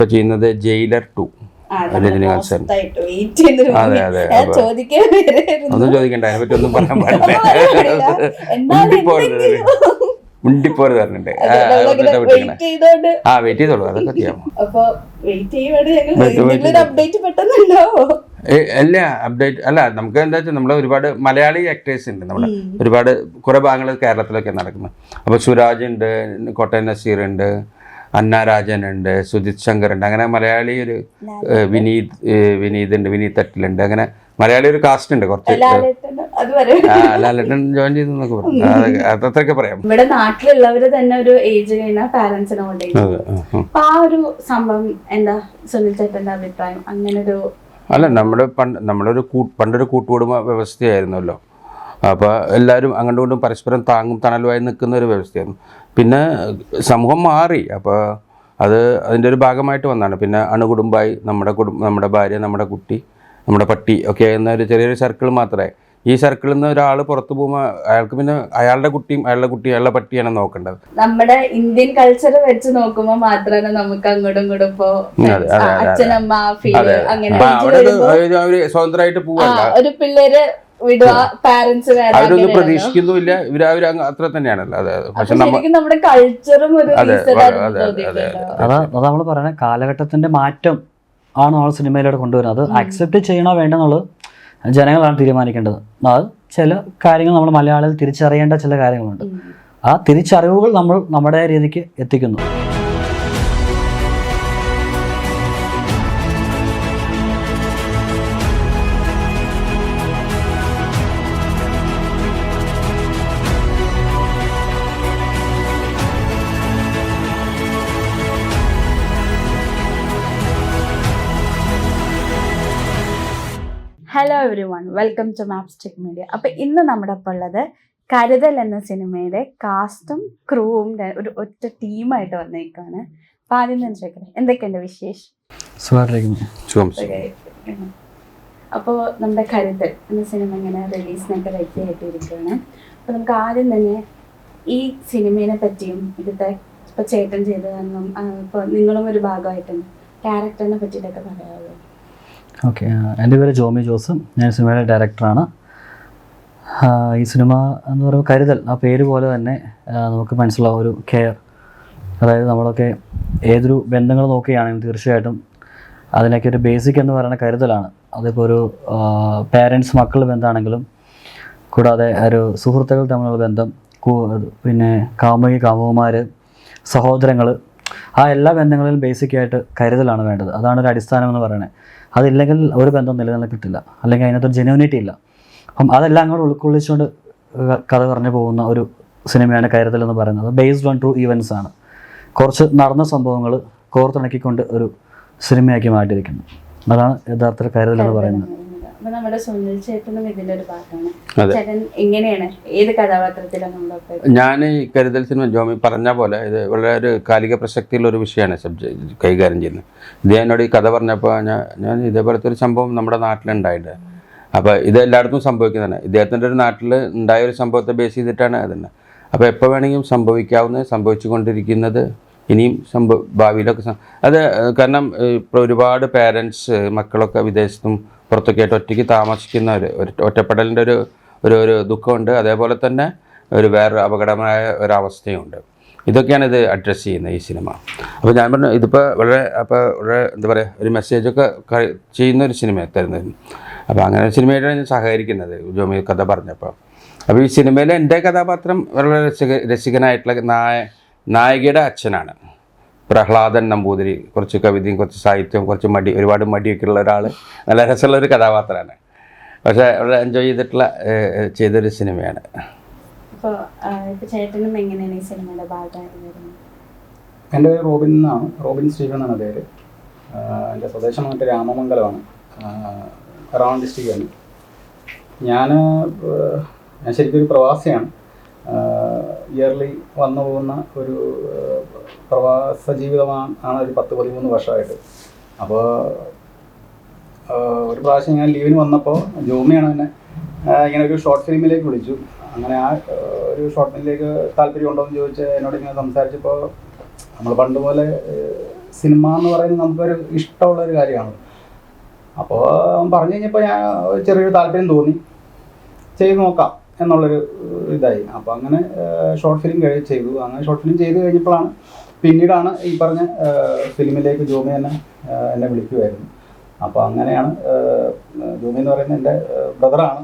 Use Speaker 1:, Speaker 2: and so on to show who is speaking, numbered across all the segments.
Speaker 1: ചെയ്യുന്നത് jailer 2 Rajinikanth sir. അതെ അതെ, ഒന്നും ചോദിക്കണ്ട, അതിനെ പറ്റി ഒന്നും പറയാൻ പാടില്ല. മുണ്ടിപ്പോര് പറഞ്ഞിട്ട് വെയിറ്റ് ചെയ്തോളൂ, അതൊക്കെ ചെയ്യാമോ? അല്ല അപ്ഡേറ്റ് അല്ല, നമുക്ക് എന്താ വെച്ചാൽ നമ്മളെ ഒരുപാട് മലയാളി ആക്ടേഴ്സ് ഉണ്ട്, നമ്മുടെ ഒരുപാട് കുറെ ഭാഗങ്ങൾ കേരളത്തിലൊക്കെ നടക്കുന്നത്. അപ്പോൾ സുരാജ് ഉണ്ട്, കോട്ടയം നസീർ ഉണ്ട്, അന്ന രാജൻ ഉണ്ട്, സുജിത് ശങ്കർ ഉണ്ട്, അങ്ങനെ മലയാളി ഒരു വിനീത് ഉണ്ട്, വിനീത് തട്ടിലുണ്ട്, അങ്ങനെ മലയാളി ഒരു കാസ്റ്റ് ഉണ്ട് കുറച്ച്. ലാലേട്ടൻ ജോയിൻ ചെയ്തു എന്നൊക്കെ പറഞ്ഞു, അതൊക്കെ പറയാം.
Speaker 2: ഇവിടെ നാട്ടിലുള്ളവര് തന്നെ ഒരു ഏജ് കഴിഞ്ഞ പാരന്റ്സിനെ കൊണ്ടേക്കും. ആ ഒരു സംഭവം എന്താ സുനിൽ ചേട്ടന്റെ അഭിപ്രായം? അങ്ങനെ ഒരു
Speaker 1: അല്ല, നമ്മളൊരു പണ്ടൊരു കൂട്ടുകുടുംബ വ്യവസ്ഥയായിരുന്നല്ലോ. അപ്പോൾ എല്ലാവരും അങ്ങോട്ടും ഇങ്ങോട്ടും പരസ്പരം താങ്ങും തണലുമായി നിൽക്കുന്ന ഒരു വ്യവസ്ഥയായിരുന്നു. പിന്നെ സമൂഹം മാറി, അപ്പോൾ അതിൻ്റെ ഒരു ഭാഗമായിട്ട് വന്നതാണ്. പിന്നെ അണുകുടുംബമായി നമ്മുടെ ഭാര്യ, നമ്മുടെ കുട്ടി, നമ്മുടെ പട്ടി ഒക്കെ എന്ന ഒരു ചെറിയൊരു സർക്കിൾ മാത്രമേ. ഈ സർക്കിളിൽ നിന്ന് ഒരാൾ പുറത്തു പോകുമ്പോൾ അയാൾക്ക് പിന്നെ അയാളുടെ കുട്ടിയും അയാളുടെ പട്ടിയാണ് നോക്കേണ്ടത്.
Speaker 2: നമ്മുടെ ഇന്ത്യൻ കൾച്ചർ വെച്ച് നോക്കുമ്പോൾ മാത്രമേ നമുക്ക് അങ്ങോട്ടും ഇങ്ങോട്ടും ഇപ്പോ അച്ഛനമ്മ
Speaker 1: അവര് സ്വതന്ത്രമായിട്ട് പോവാ,
Speaker 2: ഒരു പിള്ളേര് വിടുക, പാരന്റ്സ്
Speaker 1: അവരൊന്നും പ്രതീക്ഷിക്കുന്നുമില്ല, ഇവര് അത്ര തന്നെയാണല്ലോ. അതെ, പക്ഷെ
Speaker 2: നമ്മുടെ കൾച്ചറും
Speaker 3: അതാ നമ്മൾ പറയുന്നത്, കാലഘട്ടത്തിന്റെ മാറ്റം ആണ് നമ്മൾ സിനിമയിലൂടെ കൊണ്ടുവരുന്നത്. അത് അക്സെപ്റ്റ് ചെയ്യണോ വേണ്ടെന്നുള്ളത് ജനങ്ങളാണ് തീരുമാനിക്കേണ്ടത്. അത് ചില കാര്യങ്ങൾ നമ്മൾ മലയാളികൾ തിരിച്ചറിയേണ്ട ചില കാര്യങ്ങളുണ്ട്. ആ തിരിച്ചറിവുകൾ നമ്മൾ നമ്മുടെ രീതിക്ക് എത്തിക്കുന്നു.
Speaker 2: Hello everyone, welcome to Mapstic media. അപ്പം ഇന്ന് നമ്മുടെ ഒപ്പം ഉള്ളത് കരുതൽ എന്ന സിനിമയുടെ കാസ്റ്റും ക്രൂവും ഒരു ഒറ്റ ടീമായിട്ട് വന്നേക്കാണ്. അപ്പം ആദ്യം തന്നെ ചോദിക്കട്ടെ, എന്തൊക്കെയുണ്ട് വിശേഷം? അപ്പോൾ നമ്മുടെ കരുതൽ എന്ന സിനിമ ഇങ്ങനെ റിലീസിനൊക്കെ റെഡി ആയിട്ടിരിക്കുകയാണ്. അപ്പോൾ നമുക്ക് ആദ്യം തന്നെ ഈ സിനിമയെ പറ്റിയും ഇവിടുത്തെ ഇപ്പോൾ ചേട്ടൻ ചെയ്തതെന്നും ഇപ്പോൾ നിങ്ങളും ഒരു ഭാഗമായിട്ടുണ്ട് ക്യാരക്ടറിനെ പറ്റിയിട്ടൊക്കെ പറയാമല്ലോ.
Speaker 3: ഓക്കെ, എൻ്റെ പേര് ജോമി ജോസ്, ഞാൻ സിനിമയുടെ ഡയറക്ടറാണ്. ഈ സിനിമ എന്ന് പറയുമ്പോൾ കരുതൽ, ആ പേര് പോലെ തന്നെ നമുക്ക് മനസ്സിലാവും ഒരു കെയർ. അതായത് നമ്മളൊക്കെ ഏതൊരു ബന്ധങ്ങൾ നോക്കുകയാണെങ്കിലും തീർച്ചയായിട്ടും അതിനൊക്കെ ഒരു ബേസിക് എന്ന് പറയുന്ന കരുതലാണ്. അതിപ്പോൾ ഒരു പേരൻസ് മക്കൾ ബന്ധമാണെങ്കിലും, കൂടാതെ ഒരു സുഹൃത്തുക്കൾ തമ്മിലുള്ള ബന്ധം, പിന്നെ കാമുകന്മാർ, സഹോദരങ്ങൾ, ആ എല്ലാ ബന്ധങ്ങളിലും ബേസിക്കായിട്ട് കരുതലാണ് വേണ്ടത്. അതാണ് ഒരു അടിസ്ഥാനം എന്ന് പറയുന്നത്. അതില്ലെങ്കിൽ ഒരു ബന്ധം നിലനിൽക്കില്ല, അല്ലെങ്കിൽ അതിനകത്തൊരു ജെന്യൂനിറ്റി ഇല്ല. അപ്പം അതെല്ലാം അങ്ങോട്ട് ഉൾക്കൊള്ളിച്ചുകൊണ്ട് കഥ പറഞ്ഞു പോകുന്ന ഒരു സിനിമയാണ് കരുതൽ എന്ന് പറയുന്നത്. ബേസ്ഡ് ഓൺ ട്രൂ ഈവൻസ് ആണ്. കുറച്ച് നടന്ന സംഭവങ്ങൾ കോർത്തിണക്കിക്കൊണ്ട് ഒരു സിനിമയാക്കി മാറ്റിയിരിക്കുന്നു. അതാണ് യഥാർത്ഥ കരുതൽ എന്ന് പറയുന്നത്.
Speaker 2: നമ്മുടെ സുനിൽ ചേട്ടനും ഇതിന്റെ ഒരു ഭാഗമാണ്. ചേട്ടൻ എങ്ങനെയാണ്, ഏത് കഥാപാത്രത്തിലാണ് നമ്മളൊക്കെ?
Speaker 1: ഞാൻ ഈ കരുതൽ സിനിമ ജോമി പറഞ്ഞ പോലെ ഇത് വളരെ ഒരു കാലിക പ്രസക്തിയുള്ള ഒരു വിഷയമാണ് കൈകാര്യം ചെയ്യുന്നത്. ഇത് എന്നോട് ഈ കഥ പറഞ്ഞപ്പോൾ ഞാൻ ഇതേപോലത്തെ ഒരു സംഭവം നമ്മുടെ നാട്ടിലുണ്ടായിട്ട്, അപ്പോൾ ഇത് എല്ലായിടത്തും സംഭവിക്കുന്നതാണ്. ഇദ്ദേഹത്തിൻ്റെ ഒരു നാട്ടിൽ ഉണ്ടായ ഒരു സംഭവത്തെ ബേസ് ചെയ്തിട്ടാണ് അതുതന്നെ. അപ്പോൾ എപ്പോൾ വേണമെങ്കിലും സംഭവിച്ചുകൊണ്ടിരിക്കുന്നത്, ഇനിയും ഭാവിയിലൊക്കെ അത്. കാരണം ഇപ്പോൾ ഒരുപാട് പേരൻസ് മക്കളൊക്കെ വിദേശത്തും പുറത്തൊക്കെ ആയിട്ട് ഒറ്റയ്ക്ക് താമസിക്കുന്ന ഒരു ഒറ്റപ്പെടലിൻ്റെ ഒരു ദുഃഖമുണ്ട്. അതേപോലെ തന്നെ വേറൊരു അപകടമായ ഒരവസ്ഥയുണ്ട്. ഇതൊക്കെയാണ് ഇത് അഡ്രസ്സ് ചെയ്യുന്നത് ഈ സിനിമ. അപ്പോൾ ഞാൻ പറഞ്ഞു, ഇതിപ്പോൾ വളരെ എന്താ പറയുക, ഒരു മെസ്സേജൊക്കെ ചെയ്യുന്ന ഒരു സിനിമ തരുന്നത്. അപ്പോൾ അങ്ങനെ ഒരു സിനിമയായിട്ടാണ് ഞാൻ സഹകരിക്കുന്നത് ജോമി കഥ പറഞ്ഞപ്പോൾ. അപ്പോൾ ഈ സിനിമയിലെ എൻ്റെ കഥാപാത്രം വളരെ രസികനായിട്ടുള്ള നായികയുടെ അച്ഛനാണ് പ്രഹ്ലാദൻ നമ്പൂതിരി. കുറച്ച് കവിതയും കുറച്ച് സാഹിത്യവും ഒരുപാട് മടിയൊക്കെ ഉള്ള ഒരാൾ, നല്ല രസമുള്ളൊരു കഥാപാത്രമാണ്. പക്ഷേ വളരെ എൻജോയ് ചെയ്തൊരു സിനിമയാണ്.
Speaker 4: എൻ്റെ പേര് റോബിൻ എന്നാണ്, റോബിൻ സ്റ്റീഫൻ എന്നാണ് പേര്. എൻ്റെ സ്വദേശം വന്നിട്ട് രാമമംഗലമാണ്, എറണാകുളം ഡിസ്ട്രിക്റ്റാണ്. ഞാൻ ശരിക്കും ഒരു പ്രവാസിയാണ്. ഇയർലി വന്നു പോകുന്ന ഒരു പ്രവാസ ജീവിതമാണ് ഒരു 10-13 വർഷമായിട്ട്. അപ്പോൾ ഒരു പ്രാവശ്യം ഞാൻ ലീവിന് വന്നപ്പോൾ ജോമിയാണ് എന്നെ ഇങ്ങനെ ഒരു ഷോർട്ട് ഫിലിമിലേക്ക് വിളിച്ചു. അങ്ങനെ ആ ഒരു ഷോർട്ട് ഫിലിമിലേക്ക് താല്പര്യം ഉണ്ടോ എന്ന് ചോദിച്ച് എന്നോട് ഇങ്ങനെ സംസാരിച്ചപ്പോൾ നമ്മൾ പണ്ട് പോലെ സിനിമ എന്ന് പറയുന്നത് നമുക്കൊരു ഇഷ്ടമുള്ളൊരു കാര്യമാണ്. അപ്പോൾ പറഞ്ഞു കഴിഞ്ഞപ്പോൾ ഞാൻ ചെറിയൊരു താല്പര്യം തോന്നി, ചെയ്ത് നോക്കാം എന്നുള്ളൊരു ഇതായി. അപ്പോൾ അങ്ങനെ ഷോർട്ട് ഫിലിം ചെയ്തു. അങ്ങനെ ഷോർട്ട് ഫിലിം ചെയ്ത് കഴിഞ്ഞപ്പോഴാണ് പിന്നീടാണ് ഈ പറഞ്ഞ ഫിലിമിലേക്ക് ജോമി എന്നെ വിളിക്കുമായിരുന്നു. അപ്പോൾ അങ്ങനെയാണ് ജോമി എന്ന് പറയുന്നത് എൻ്റെ ബ്രദറാണ്,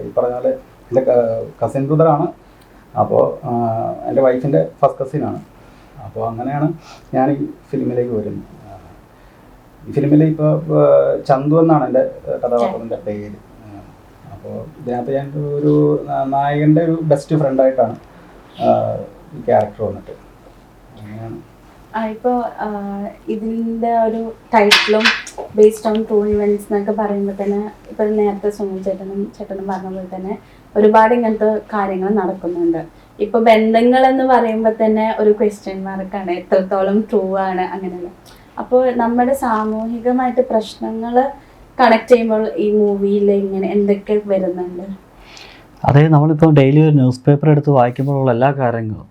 Speaker 4: ഈ പറഞ്ഞ പോലെ എൻ്റെ കസിൻ ബ്രദറാണ്. അപ്പോൾ എൻ്റെ വൈഫിൻ്റെ ഫസ്റ്റ് കസിനാണ്. അപ്പോൾ അങ്ങനെയാണ് ഞാൻ ഈ ഫിലിമിലേക്ക് വരുന്നത്. ഈ ഫിലിമിൽ ഇപ്പോൾ ചന്തു എന്നാണ് എൻ്റെ കഥാപാത്രത്തിൻ്റെ പേര്. അപ്പോൾ ഇതിനകത്ത് ഞാൻ ഒരു നായകൻ്റെ ഒരു ബെസ്റ്റ് ഫ്രണ്ടായിട്ടാണ് ഈ ക്യാരക്ടർ വന്നിട്ട്. അങ്ങനെയാണ്.
Speaker 2: ഇപ്പോൾ ഇതിൻ്റെ ഒരു ടൈറ്റിലും ബേസ്ഡ് ഓൺ ട്രൂ ഇവൻറ്റ്സ് എന്നൊക്കെ പറയുമ്പോൾ തന്നെ ഇപ്പം നേരത്തെ സുനിൽ ചേട്ടനും പറഞ്ഞ പോലെ തന്നെ ഒരുപാട് ഇങ്ങനത്തെ കാര്യങ്ങൾ നടക്കുന്നുണ്ട്. ഇപ്പോൾ ബന്ധങ്ങൾ എന്ന് പറയുമ്പോൾ തന്നെ ഒരു ക്വസ്റ്റ്യൻ മാർക്കാണ്, എത്രത്തോളം ട്രൂ ആണ് അങ്ങനെയുള്ള. അപ്പോൾ നമ്മുടെ സാമൂഹികമായിട്ട് പ്രശ്നങ്ങൾ കണക്ട് ചെയ്യുമ്പോൾ ഈ മൂവിയിൽ ഇങ്ങനെ എന്തൊക്കെ വരുന്നുണ്ട്?
Speaker 3: അതായത് നമ്മളിപ്പോൾ ഡെയിലി ഒരു ന്യൂസ് പേപ്പർ എടുത്ത് വായിക്കുമ്പോഴുള്ള എല്ലാ കാര്യങ്ങളും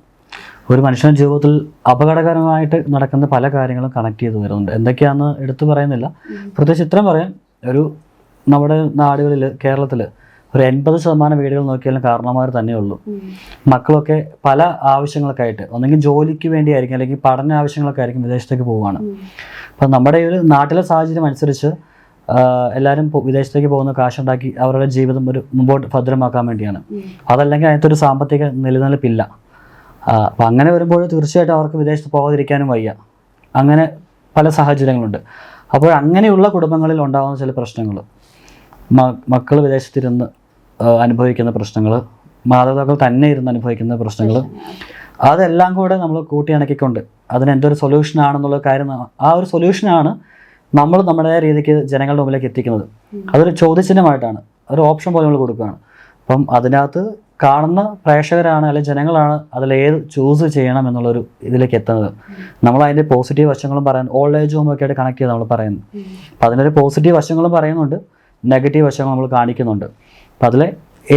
Speaker 3: ഒരു മനുഷ്യൻ്റെ ജീവിതത്തിൽ അപകടകരമായിട്ട് നടക്കുന്ന പല കാര്യങ്ങളും കണക്ട് ചെയ്ത് വരുന്നുണ്ട്. എന്തൊക്കെയാണെന്ന് എടുത്തു പറയുന്നില്ല, പ്രത്യേകിച്ച് ഇത്രയും പറയാം. ഒരു നമ്മുടെ നാടുകളിൽ കേരളത്തിൽ ഒരു 80% വീടുകൾ നോക്കിയാലും കാരണവന്മാർ തന്നെയുള്ളൂ. മക്കളൊക്കെ പല ആവശ്യങ്ങൾക്കായിട്ട് ഒന്നെങ്കിൽ ജോലിക്ക് വേണ്ടിയായിരിക്കും അല്ലെങ്കിൽ പഠന ആവശ്യങ്ങളൊക്കെ ആയിരിക്കും വിദേശത്തേക്ക് പോവുകയാണ്. അപ്പം നമ്മുടെ ഒരു നാട്ടിലെ സാഹചര്യം അനുസരിച്ച് എല്ലാവരും വിദേശത്തേക്ക് പോകുന്ന കാശുണ്ടാക്കി അവരുടെ ജീവിതം ഒരു മുമ്പോട്ട് ഭദ്രമാക്കാൻ വേണ്ടിയാണ്. അതല്ലെങ്കിൽ അതിനകത്തൊരു സാമ്പത്തിക നിലനിൽപ്പില്ല. അപ്പം അങ്ങനെ വരുമ്പോൾ തീർച്ചയായിട്ടും അവർക്ക് വിദേശത്ത് പോകാതിരിക്കാനും വയ്യ. അങ്ങനെ പല സാഹചര്യങ്ങളുണ്ട്. അപ്പോൾ അങ്ങനെയുള്ള കുടുംബങ്ങളിൽ ഉണ്ടാകുന്ന ചില പ്രശ്നങ്ങൾ, മക്കൾ വിദേശത്തിരുന്ന് അനുഭവിക്കുന്ന പ്രശ്നങ്ങൾ, മാതാപിതാക്കൾ തന്നെ ഇരുന്ന് അനുഭവിക്കുന്ന പ്രശ്നങ്ങൾ, അതെല്ലാം കൂടെ നമ്മൾ കൂട്ടിയിണക്കിക്കൊണ്ട് അതിനെന്തൊരു സൊല്യൂഷനാണെന്നുള്ള കാര്യം, ആ ഒരു സൊല്യൂഷനാണ് നമ്മൾ നമ്മുടെ രീതിക്ക് ജനങ്ങളുടെ മുമ്പിലേക്ക് എത്തിക്കുന്നത്. അതൊരു ചോദ്യചിഹ്നമായിട്ടാണ്, ഒരു ഓപ്ഷൻ പോലെ നമ്മൾ കൊടുക്കുകയാണ്. അപ്പം അതിനകത്ത് കാണുന്ന പ്രേക്ഷകരാണ് അല്ലെങ്കിൽ ജനങ്ങളാണ് അതിലേത് ചൂസ് ചെയ്യണം എന്നുള്ളൊരു ഇതിലേക്ക് എത്തുന്നത്. നമ്മൾ അതിൻ്റെ പോസിറ്റീവ് വശങ്ങളും പറയാൻ ഓൾഡ് ഏജ് ഹോമൊക്കെ ആയിട്ട് കണക്ട് ചെയ്ത് നമ്മൾ പറയുന്നത്. അപ്പം അതിനൊരു പോസിറ്റീവ് വശങ്ങളും പറയുന്നുണ്ട്, നെഗറ്റീവ് വശങ്ങൾ നമ്മൾ കാണിക്കുന്നുണ്ട്. അപ്പം അതിലെ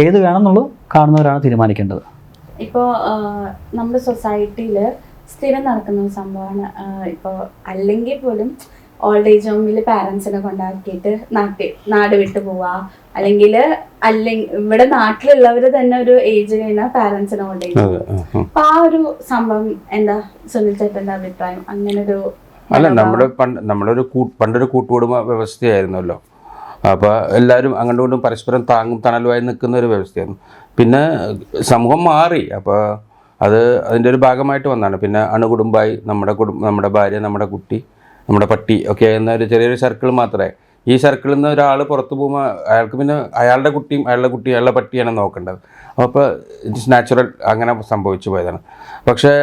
Speaker 3: ഏത് വേണമെന്നുള്ളത് കാണുന്നവരാണ് തീരുമാനിക്കേണ്ടത്.
Speaker 2: ഇപ്പോൾ നമ്മുടെ സൊസൈറ്റിയിൽ സ്ഥിരം നടക്കുന്ന ഒരു സംഭവമാണ്. ഇപ്പോൾ അല്ലെങ്കിൽ പോലും ഓൾഡ് ഏജ് ഹോമിൽ പാരൻസിനെ കൊണ്ടാക്കിയിട്ട് നാട് വിട്ടു പോവുക, അല്ലെങ്കിൽ ഇവിടെ നാട്ടിലുള്ളവർ തന്നെ ഒരു ഏജ് കഴിഞ്ഞാൽ പാരൻസിനെ ഓൾഡ് ഏജ്. അപ്പൊ ആ ഒരു സംഭവം എന്താ സുനിൽ ചേട്ടന്റെ അഭിപ്രായം? അങ്ങനൊരു
Speaker 1: അല്ല, നമ്മളൊരു പണ്ടൊരു കൂട്ടുകുടുംബ വ്യവസ്ഥയായിരുന്നല്ലോ. അപ്പോൾ എല്ലാവരും അങ്ങോട്ടും ഇങ്ങോട്ടും പരസ്പരം താങ്ങും തണലുമായി നിൽക്കുന്ന ഒരു വ്യവസ്ഥയായിരുന്നു. പിന്നെ സമൂഹം മാറി, അപ്പോൾ അതിൻ്റെ ഒരു ഭാഗമായിട്ട് വന്നതാണ്. പിന്നെ അണുകുടുംബമായി നമ്മുടെ ഭാര്യ, നമ്മുടെ കുട്ടി, നമ്മുടെ പട്ടി ഒക്കെ എന്ന ഒരു ചെറിയൊരു സർക്കിൾ മാത്രമേ. ഈ സർക്കിളിൽ നിന്ന് ഒരാൾ പുറത്തു പോകുമ്പോൾ അയാൾക്ക് പിന്നെ അയാളുടെ കുട്ടിയും അയാളുടെ പട്ടിയാണ് നോക്കേണ്ടത്. അപ്പോൾ ഇറ്റ്സ് നാച്ചുറൽ, അങ്ങനെ സംഭവിച്ചു പോയതാണ്. പക്ഷേ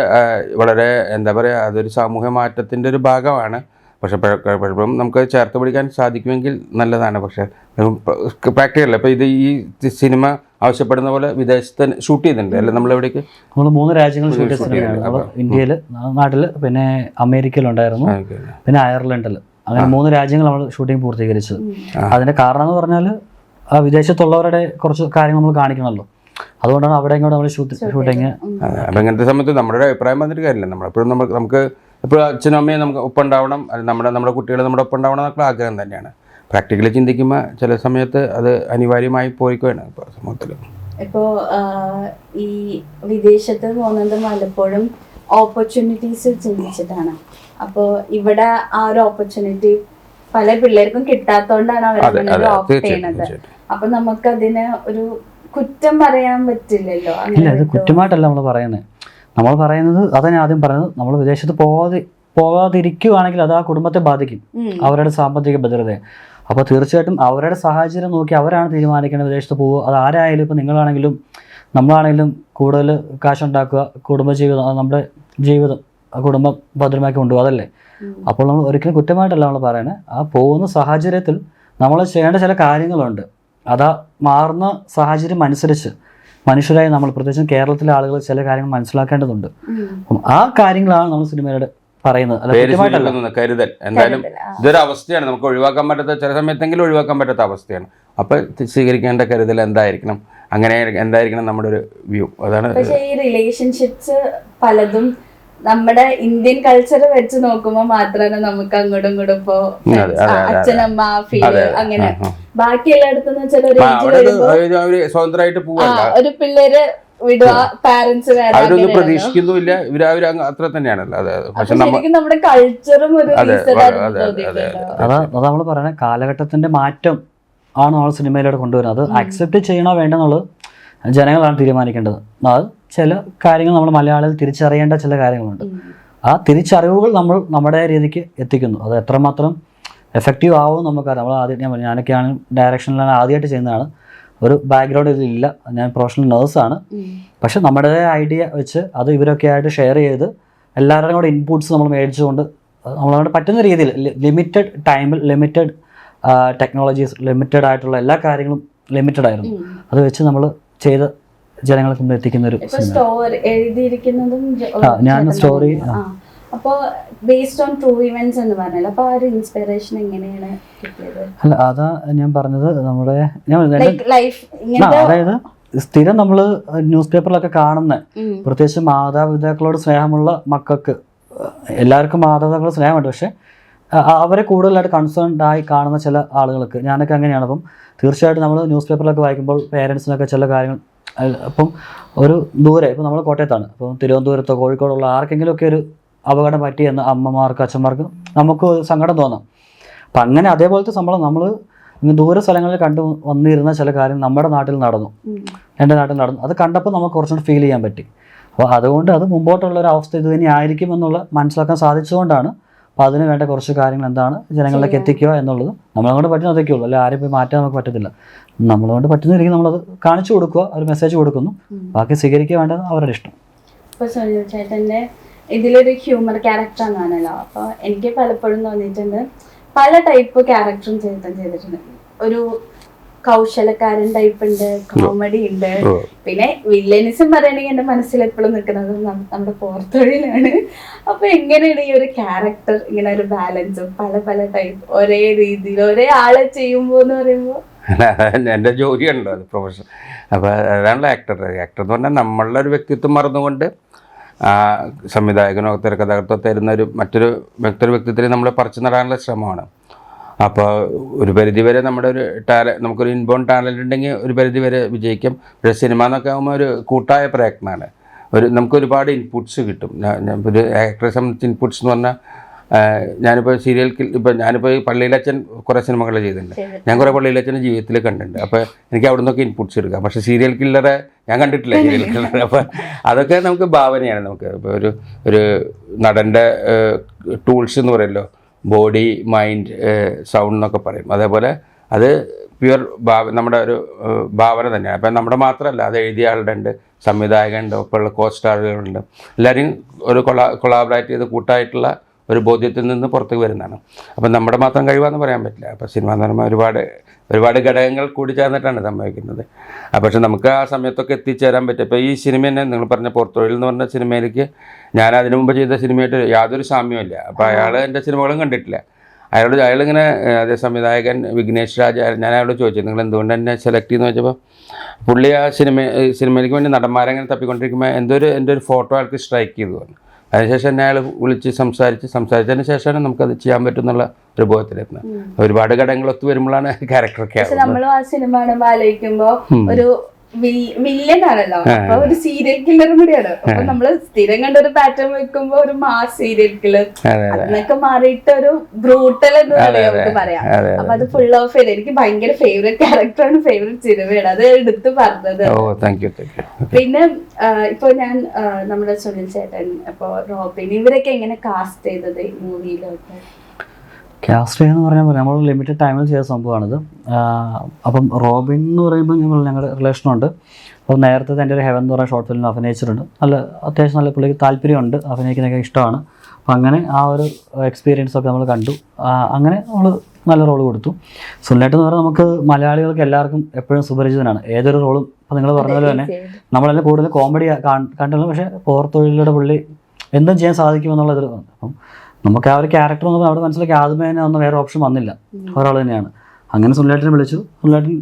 Speaker 1: വളരെ എന്താ പറയുക, അതൊരു സാമൂഹ്യ മാറ്റത്തിൻ്റെ ഒരു ഭാഗമാണ്. പക്ഷെ പലപ്പോഴും നമുക്ക് ചേർത്ത് പിടിക്കാൻ സാധിക്കുമെങ്കിൽ നല്ലതാണ്. പക്ഷേ പ്രാക്ടിക്കല്ല. ഇപ്പോൾ ഈ സിനിമ ആവശ്യപ്പെടുന്ന പോലെ വിദേശത്ത് ഷൂട്ട് ചെയ്തിട്ടുണ്ട് അല്ലേ? നമ്മളെവിടേക്ക്
Speaker 3: നമ്മൾ 3 രാജ്യങ്ങൾ ഷൂട്ട് ചെയ്ത സിനിമയാണ്. ഇന്ത്യയിൽ, നാട്ടിൽ, പിന്നെ അമേരിക്കയിലുണ്ടായിരുന്നു, പിന്നെ അയർലൻഡിൽ. അങ്ങനെ 3 രാജ്യങ്ങൾ നമ്മൾ ഷൂട്ടിംഗ് പൂർത്തീകരിച്ചത്. അതിൻ്റെ കാരണം എന്ന് പറഞ്ഞാൽ ആ വിദേശത്തുള്ളവരുടെ കുറച്ച് കാര്യങ്ങൾ നമ്മൾ കാണിക്കണമല്ലോ. അതുകൊണ്ടാണ് അവിടെ ഇങ്ങോട്ട് നമ്മൾ ഷൂട്ടിങ്.
Speaker 1: അപ്പം ഇങ്ങനത്തെ സമയത്ത് നമ്മുടെ അഭിപ്രായം വന്നിട്ട് കാര്യമില്ല. നമ്മളെപ്പോഴും നമുക്ക് എപ്പോഴും അച്ഛനും അമ്മയും നമുക്ക് ഒപ്പം ഉണ്ടാവണം, നമ്മുടെ കുട്ടികൾ നമ്മുടെ ഒപ്പം ഉണ്ടാവണം എന്നൊക്കെ ആഗ്രഹം തന്നെയാണ്. പ്രാക്ടിക്കലി ചിന്തിക്കുമ്പോൾ ചില സമയത്ത് അത് അനിവാര്യമായി പോയിക്കുകയാണ് ഇപ്പോൾ സമൂഹത്തിൽ.
Speaker 2: ഇപ്പോൾ ഈ വിദേശത്ത് പോകുന്നത് പലപ്പോഴും ഓപ്പർച്യൂണിറ്റീസ് ചിന്തിച്ചിട്ടാണ്. അപ്പോൾ ഇവിടെ ആ ഒരു ഓപ്പർച്യൂണിറ്റി പല പിള്ളേർക്കും കിട്ടാത്തതുകൊണ്ടാണ് അവർ ഓപ്റ്റ് ചെയ്യുന്നത്. അപ്പൊ നമുക്കതിന് ഒരു കുറ്റം പറയാൻ പറ്റില്ലല്ലോ.
Speaker 3: ഇല്ല, അത് കുറ്റമായിട്ടല്ല നമ്മൾ പറയുന്നത് അതന്നെ ആദ്യം പറയുന്നത്, നമ്മൾ വിദേശത്ത് പോകാതിരിക്കുകയാണെങ്കിൽ അത് ആ കുടുംബത്തെ ബാധിക്കും, അവരുടെ സാമ്പത്തിക ഭദ്രതയെ. അപ്പോൾ തീർച്ചയായിട്ടും അവരുടെ സാഹചര്യം നോക്കി അവരാണ് തീരുമാനിക്കേണ്ടത് വിദേശത്ത് പോകുക. അത് ആരായാലും, ഇപ്പോൾ നിങ്ങളാണെങ്കിലും നമ്മളാണെങ്കിലും കൂടുതൽ കാശുണ്ടാക്കുക, നമ്മുടെ ജീവിതം കുടുംബം ഭദ്രമാക്കി കൊണ്ടുപോകുക, അതല്ലേ? അപ്പോൾ നമ്മൾ ഒരിക്കലും കുറ്റമായിട്ടല്ല നമ്മൾ പറയുന്നത്. ആ പോകുന്ന സാഹചര്യത്തിൽ നമ്മൾ ചെയ്യേണ്ട ചില കാര്യങ്ങളുണ്ട്. അതാ മാറുന്ന സാഹചര്യം അനുസരിച്ച് മനുഷ്യരായി നമ്മൾ, പ്രത്യേകിച്ചും കേരളത്തിലെ ആളുകൾ ചില കാര്യങ്ങൾ മനസ്സിലാക്കേണ്ടതുണ്ട്. അപ്പം ആ കാര്യങ്ങളാണ് നമ്മൾ സിനിമയുടെ പറയുന്നത്.
Speaker 1: കരുതൽ എന്തായാലും ഇതൊരു അവസ്ഥയാണ്, നമുക്ക് ഒഴിവാക്കാൻ പറ്റാത്ത, ചില സമയത്തെങ്കിലും ഒഴിവാക്കാൻ പറ്റാത്ത അവസ്ഥയാണ്. അപ്പോൾ സ്വീകരിക്കേണ്ട കരുതൽ എന്തായിരിക്കണം, അങ്ങനെ എന്തായിരിക്കണം നമ്മുടെ ഒരു വ്യൂ, അതാണ്.
Speaker 2: പക്ഷേ ഈ റിലേഷൻഷിപ്സ് പലതും നമ്മുടെ ഇന്ത്യൻ കൾച്ചർ വെച്ച് നോക്കുമ്പോ മാത്രമാണ് നമുക്ക് അങ്ങോട്ടും ഇങ്ങോട്ടും ഇപ്പോ അച്ഛനമ്മ ഫീല് അങ്ങനെ. ബാക്കി എല്ലായിടത്തും വെച്ചാൽ ഒരു age വരുമ്പോ
Speaker 1: സ്വതന്ത്രമായിട്ട് പോവാ,
Speaker 2: ഒരു പിള്ളേര് വിടുക, പാരന്റ്സ്
Speaker 1: അവരൊന്നും പ്രതീക്ഷിക്കുന്നുമില്ല, ഇവര് അത്ര തന്നെയാണല്ലോ. അതെ, പക്ഷെ
Speaker 2: നമ്മുടെ കൾച്ചറും ഒരു
Speaker 3: അതാ നമ്മൾ പറയുന്നത് കാലഘട്ടത്തിന്റെ മാറ്റം ആണ് നമ്മൾ സിനിമയിലൂടെ കൊണ്ടുവരുന്നത്. അത് അക്സെപ്റ്റ് ചെയ്യണോ വേണ്ടെന്നുള്ളത് ജനങ്ങളാണ് തീരുമാനിക്കേണ്ടത്. അത് ചില കാര്യങ്ങൾ നമ്മൾ മലയാളികൾ തിരിച്ചറിയേണ്ട ചില കാര്യങ്ങളുണ്ട്. ആ തിരിച്ചറിവുകൾ നമ്മൾ നമ്മുടെ രീതിക്ക് എത്തിക്കുന്നു. അത് എത്രമാത്രം എഫക്റ്റീവ് ആവും നമുക്കറിയാം. നമ്മൾ ആദ്യം ഞാനൊക്കെയാണ് ഡയറക്ഷനിലാണ് ആദ്യമായിട്ട് ചെയ്യുന്നതാണ്. ഒരു ബാക്ക്ഗ്രൗണ്ട് ഇതിലില്ല, ഞാൻ പ്രൊഫഷണൽ നേഴ്സാണ്. പക്ഷെ നമ്മുടെ ഐഡിയ വെച്ച് അത് ഇവരൊക്കെ ആയിട്ട് ഷെയർ ചെയ്ത് എല്ലാവരുടെയും കൂടെ ഇൻപുട്സ് നമ്മൾ മേടിച്ചുകൊണ്ട് നമ്മളോട് പറ്റുന്ന രീതിയിൽ ലിമിറ്റഡ് ടൈമിൽ ലിമിറ്റഡ് ടെക്നോളജീസ് ലിമിറ്റഡ് ആയിട്ടുള്ള എല്ലാ കാര്യങ്ങളും ലിമിറ്റഡ് ആയിരുന്നു. അത് വെച്ച് നമ്മൾ ചെയ്ത് ജനങ്ങൾക്ക് മുന്നിൽ എത്തിക്കുന്ന ഒരു
Speaker 2: എഴുതിയിരിക്കുന്നതും
Speaker 3: ഞാൻ സ്റ്റോറി.
Speaker 2: അപ്പോൾ ബേസ്ഡ് ഓൺ ട്രൂ ഇവന്റ്സ് എന്ന് പറഞ്ഞാൽ അപ്പോൾ ആ ഒരു ഇൻസ്പിറേഷൻ എങ്ങനെയാണ് കിട്ടിയത്?
Speaker 3: അല്ല, അതാ ഞാൻ പറഞ്ഞത്. നമ്മുടെ
Speaker 2: ലൈഫ്
Speaker 3: അതായത് സ്ഥിരം നമ്മൾ ന്യൂസ് പേപ്പറിലൊക്കെ കാണുന്ന, പ്രത്യേകിച്ച് മാതാപിതാക്കളോട് സ്നേഹമുള്ള മക്കൾക്ക്, എല്ലാവർക്കും മാതാപിതാക്കളോട് സ്നേഹമുണ്ട്, പക്ഷെ അവരെ കൂടുതലായിട്ട് കൺസേൺഡ് ആയി കാണുന്ന ചില ആളുകൾക്ക്, ഞാനൊക്കെ അങ്ങനെയാണ്. അപ്പം തീർച്ചയായിട്ടും നമ്മൾ ന്യൂസ് പേപ്പറിലൊക്കെ വായിക്കുമ്പോൾ പേരൻസിനൊക്കെ ചില കാര്യങ്ങൾ, അപ്പം ഒരു ദൂരെ, ഇപ്പം നമ്മൾ കോട്ടയത്താണ്, അപ്പം തിരുവനന്തപുരത്തോ കോഴിക്കോടുള്ള ആർക്കെങ്കിലുമൊക്കെ ഒരു അപകടം പറ്റിയെന്ന് അമ്മമാർക്ക് അച്ഛന്മാർക്ക് നമുക്ക് സങ്കടം തോന്നാം. അപ്പം അങ്ങനെ അതേപോലത്തെ സംഭവം നമ്മൾ ദൂര സ്ഥലങ്ങളിൽ കണ്ടു വന്നിരുന്ന ചില കാര്യം നമ്മുടെ നാട്ടിൽ നടന്നു, എൻ്റെ നാട്ടിൽ നടന്നു. അത് കണ്ടപ്പോൾ നമുക്ക് കുറച്ചുകൂടി ഫീൽ ചെയ്യാൻ പറ്റി. അപ്പോൾ അതുകൊണ്ട് അത് മുമ്പോട്ടുള്ള ഒരു അവസ്ഥ ഇത് തന്നെ ആയിരിക്കും എന്നുള്ള മനസ്സിലാക്കാൻ സാധിച്ചുകൊണ്ടാണ്. അപ്പോൾ അതിന് വേണ്ട കുറച്ച് കാര്യങ്ങൾ എന്താണ് ജനങ്ങളിലേക്ക് എത്തിക്കുക എന്നുള്ളത് നമ്മളെക്കൊണ്ട് പറ്റുന്ന അതൊക്കെയുള്ളൂ. അല്ലെ ആരും പോയി മാറ്റാൻ നമുക്ക് പറ്റത്തില്ല. നമ്മളെക്കൊണ്ട് പറ്റുന്ന രീതിയിൽ നമ്മളത് കാണിച്ചു കൊടുക്കുക, ഒരു മെസ്സേജ് കൊടുക്കുന്നു, ബാക്കി സ്വീകരിക്കുക വേണ്ടത് അവരുടെ ഇഷ്ടം.
Speaker 2: ഇപ്പോൾ സുനിൽ ചേട്ടൻ്റെ ഇതിലൊരു ഹ്യൂമർ ക്യാരക്ടറാണല്ലോ. അപ്പോൾ എനിക്ക് പലപ്പോഴും തോന്നിയിട്ടുണ്ട് പല ടൈപ്പ് ക്യാരക്ടറും ചെയ്തിട്ടുണ്ട്. ഒരു കൗശലക്കാരൻ ടൈപ്പ് ഉണ്ട്, കോമഡി ഉണ്ട്, പിന്നെ വില്ലനിസം പറയുകയാണെങ്കിൽ എൻ്റെ മനസ്സിൽ എപ്പോഴും നിൽക്കുന്നത് നമ്മുടെ പോർത്തൊഴിലാണ്. അപ്പൊ എങ്ങനെയാണ് ഈ ഒരു ക്യാരക്ടർ ഇങ്ങനെ ഒരു ബാലൻസും പല പല ടൈപ്പ് ഒരേ രീതിയിൽ ഒരേ ആളെ ചെയ്യുമ്പോ എന്ന് പറയുമ്പോൾ?
Speaker 1: എൻ്റെ ജോലിയാണല്ലോ അത്, പ്രൊഫഷൻ. അപ്പോൾ അതാണല്ലോ ആക്ടർ. ആക്ടർ എന്ന് പറഞ്ഞാൽ നമ്മളുടെ ഒരു വ്യക്തിത്വം മറന്നുകൊണ്ട് സംവിധായകനോ തിരക്കഥാകൃത്തോ തരുന്ന മറ്റൊരു വ്യക്തിത്വത്തിൽ നമ്മളെ പറിച്ചു നടാനുള്ള ശ്രമമാണ്. അപ്പോൾ ഒരു പരിധിവരെ നമ്മുടെ ഒരു നമുക്കൊരു ഇൻബോൺ ടാലൻ്റ് ഉണ്ടെങ്കിൽ ഒരു പരിധിവരെ വിജയിക്കും. പക്ഷേ സിനിമ എന്നൊക്കെ ആകുമ്പോൾ ഒരു കൂട്ടായ പ്രയത്നമാണ്. നമുക്ക് ഒരുപാട് ഇൻപുട്സ് കിട്ടും. ഒരു ആക്ടറെ സംബന്ധിച്ച് ഇൻപുട്സ് എന്ന് പറഞ്ഞാൽ, ഞാനിപ്പോൾ ഞാനിപ്പോൾ ഈ പള്ളിയിലച്ഛൻ കുറേ സിനിമകൾ ചെയ്തിട്ടുണ്ട്. ഞാൻ കുറേ പള്ളിയിലച്ഛനെ ജീവിതത്തിൽ കണ്ടിട്ടുണ്ട്. അപ്പോൾ എനിക്ക് അവിടെ നിന്നൊക്കെ ഇൻപുട്സ് എടുക്കാം. പക്ഷേ സീരിയൽ കില്ലറെ ഞാൻ കണ്ടിട്ടില്ല, സീരിയൽ കില്ലറെ. അപ്പോൾ അതൊക്കെ നമുക്ക് ഭാവനയാണ്. നമുക്ക് ഇപ്പോൾ ഒരു നടൻ്റെ ടൂൾസ് എന്ന് പറയുമല്ലോ, ബോഡി മൈൻഡ് സൗണ്ട് എന്നൊക്കെ പറയും. അതേപോലെ അത് പ്യുവർ നമ്മുടെ ഒരു ഭാവന തന്നെയാണ്. അപ്പം നമ്മുടെ മാത്രമല്ല, അത് എഴുതിയ ആളുടെ ഉണ്ട്, സംവിധായകനുണ്ട്, ഒപ്പമുള്ള കോ സ്റ്റാറുകളുണ്ട്. എല്ലാവരും ഒരു കൊളാബറേറ്റ് ചെയ്ത് കൂട്ടായിട്ടുള്ള ഒരു ബോധ്യത്തിൽ നിന്ന് പുറത്തേക്ക് വരുന്നതാണ്. അപ്പം നമ്മുടെ മാത്രം കഴിവാന്ന് പറയാൻ പറ്റില്ല. അപ്പോൾ സിനിമ എന്ന് പറയുമ്പോൾ ഒരുപാട് ഘടകങ്ങൾ കൂടി ചേർന്നിട്ടാണ് സംഭവിക്കുന്നത്. പക്ഷെ നമുക്ക് ആ സമയത്തൊക്കെ എത്തിച്ചേരാൻ പറ്റും. ഇപ്പോൾ ഈ സിനിമ തന്നെ നിങ്ങൾ പറഞ്ഞ പോർത്തൊഴിൽ എന്ന് പറഞ്ഞ സിനിമയിലേക്ക് ഞാൻ അതിനു മുമ്പ് ചെയ്ത സിനിമയായിട്ട് യാതൊരു സാമ്യമില്ല. അപ്പോൾ അയാൾ എൻ്റെ സിനിമകളും കണ്ടിട്ടില്ല. അയാളിങ്ങനെ അതേ സംവിധായകൻ വിഘ്നേഷ് രാജ്, ഞാൻ അയാളോട് ചോദിച്ചു നിങ്ങൾ എന്തുകൊണ്ട് എന്നെ സെലക്ട് ചെയ്യുന്നു വെച്ചപ്പോൾ പുള്ളി ആ സിനിമയിലേക്ക് വേണ്ടി നടന്മാരെങ്ങനെ തപ്പിക്കൊണ്ടിരിക്കുമ്പോൾ എൻ്റെ ഒരു ഫോട്ടോ അയാൾക്ക് സ്ട്രൈക്ക് ചെയ്തു പറഞ്ഞു. അതിനുശേഷം എന്നെ അയാൾ വിളിച്ച് സംസാരിച്ചതിന് ശേഷമാണ് നമുക്കത് ചെയ്യാൻ പറ്റുന്നുള്ള ഒരു ബോധത്തിലെത്തുന്നത്. ഒരുപാട് ഘടകങ്ങൾ ഒത്തു വരുമ്പോഴാണ് ക്യാരക്ടറൊക്കെ
Speaker 2: നമ്മൾ ആ സിനിമ ആലോചിക്കുമ്പോൾ ഒരു വില്ലനാണല്ലോ, അപ്പൊ ഒരു സീരിയൽ കില്ലറും കൂടിയാണ്. അപ്പൊ നമ്മള് സ്ഥിരം കണ്ട ഒരു പാറ്റേൺ വെക്കുമ്പോ ഒരു മാസ് സീരിയൽ കില്ലർ അതിനൊക്കെ മാറിയിട്ട് ഒരു ബ്രൂട്ടൽ എന്ന് നമുക്ക് പറയാം. അപ്പൊ അത് ഫുൾ ഓഫ് ചെയ്ത് എനിക്ക് ഭയങ്കര ഫേവറേറ്റ് ക്യാരക്ടറാണ്, ഫേവറേറ്റ് സിനിമയാണ്, അത് എടുത്ത് പറഞ്ഞത്. പിന്നെ ഇപ്പൊ ഞാൻ നമ്മുടെ സുനിൽ ചേട്ടൻ, ഇപ്പൊ റോബിൻ, ഇവരൊക്കെ എങ്ങനെ കാസ്റ്റ് ചെയ്തത് ഈ മൂവിയിലൊക്കെ?
Speaker 3: കാസ്റ്റ് എന്ന് പറഞ്ഞാൽ നമ്മൾ ലിമിറ്റഡ് ടൈമിൽ ചെയ്ത സംഭവമാണിത്. അപ്പം റോബിൻ എന്ന് പറയുമ്പോൾ ഞങ്ങളുടെ റിലേഷനുണ്ട്. അപ്പോൾ നേരത്തെ എൻ്റെ ഒരു ഹെവൻ എന്ന് പറയുന്ന ഷോർട്ട് ഫിലിം അഭിനയിച്ചിട്ടുണ്ട്. അത്യാവശ്യം നല്ല പുള്ളിക്ക് താല്പര്യമുണ്ട്, അഭിനയിക്കുന്നതൊക്കെ ഇഷ്ടമാണ്. അപ്പം അങ്ങനെ ആ ഒരു എക്സ്പീരിയൻസ് ഒക്കെ നമ്മൾ കണ്ടു. അങ്ങനെ നമ്മൾ നല്ല റോൾ കൊടുത്തു. സുനിലേട്ടൻ എന്ന് പറഞ്ഞാൽ നമുക്ക് മലയാളികൾക്ക് എല്ലാവർക്കും എപ്പോഴും സുപരിചിതനാണ്. ഏതൊരു റോളും ഇപ്പോൾ നിങ്ങൾ പറഞ്ഞ പോലെ തന്നെ നമ്മളെല്ലാം കൂടുതൽ കോമഡി കണ്ടുള്ളൂ. പക്ഷേ പോർത്തൊഴിലിലൂടെ പുള്ളി എന്തും ചെയ്യാൻ സാധിക്കുമെന്നുള്ളതൊരു, അപ്പം നമുക്ക് ആ ഒരു ക്യാരക്ടർ എന്ന് അവിടെ മനസ്സിലാക്കി ആദ്യമേ തന്നെ ഒന്നും വേറെ ഓപ്ഷൻ വന്നില്ല, ഒരാൾ തന്നെയാണ്. അങ്ങനെ സുനിലേട്ടനെ വിളിച്ചു, സുനിലേട്ടൻ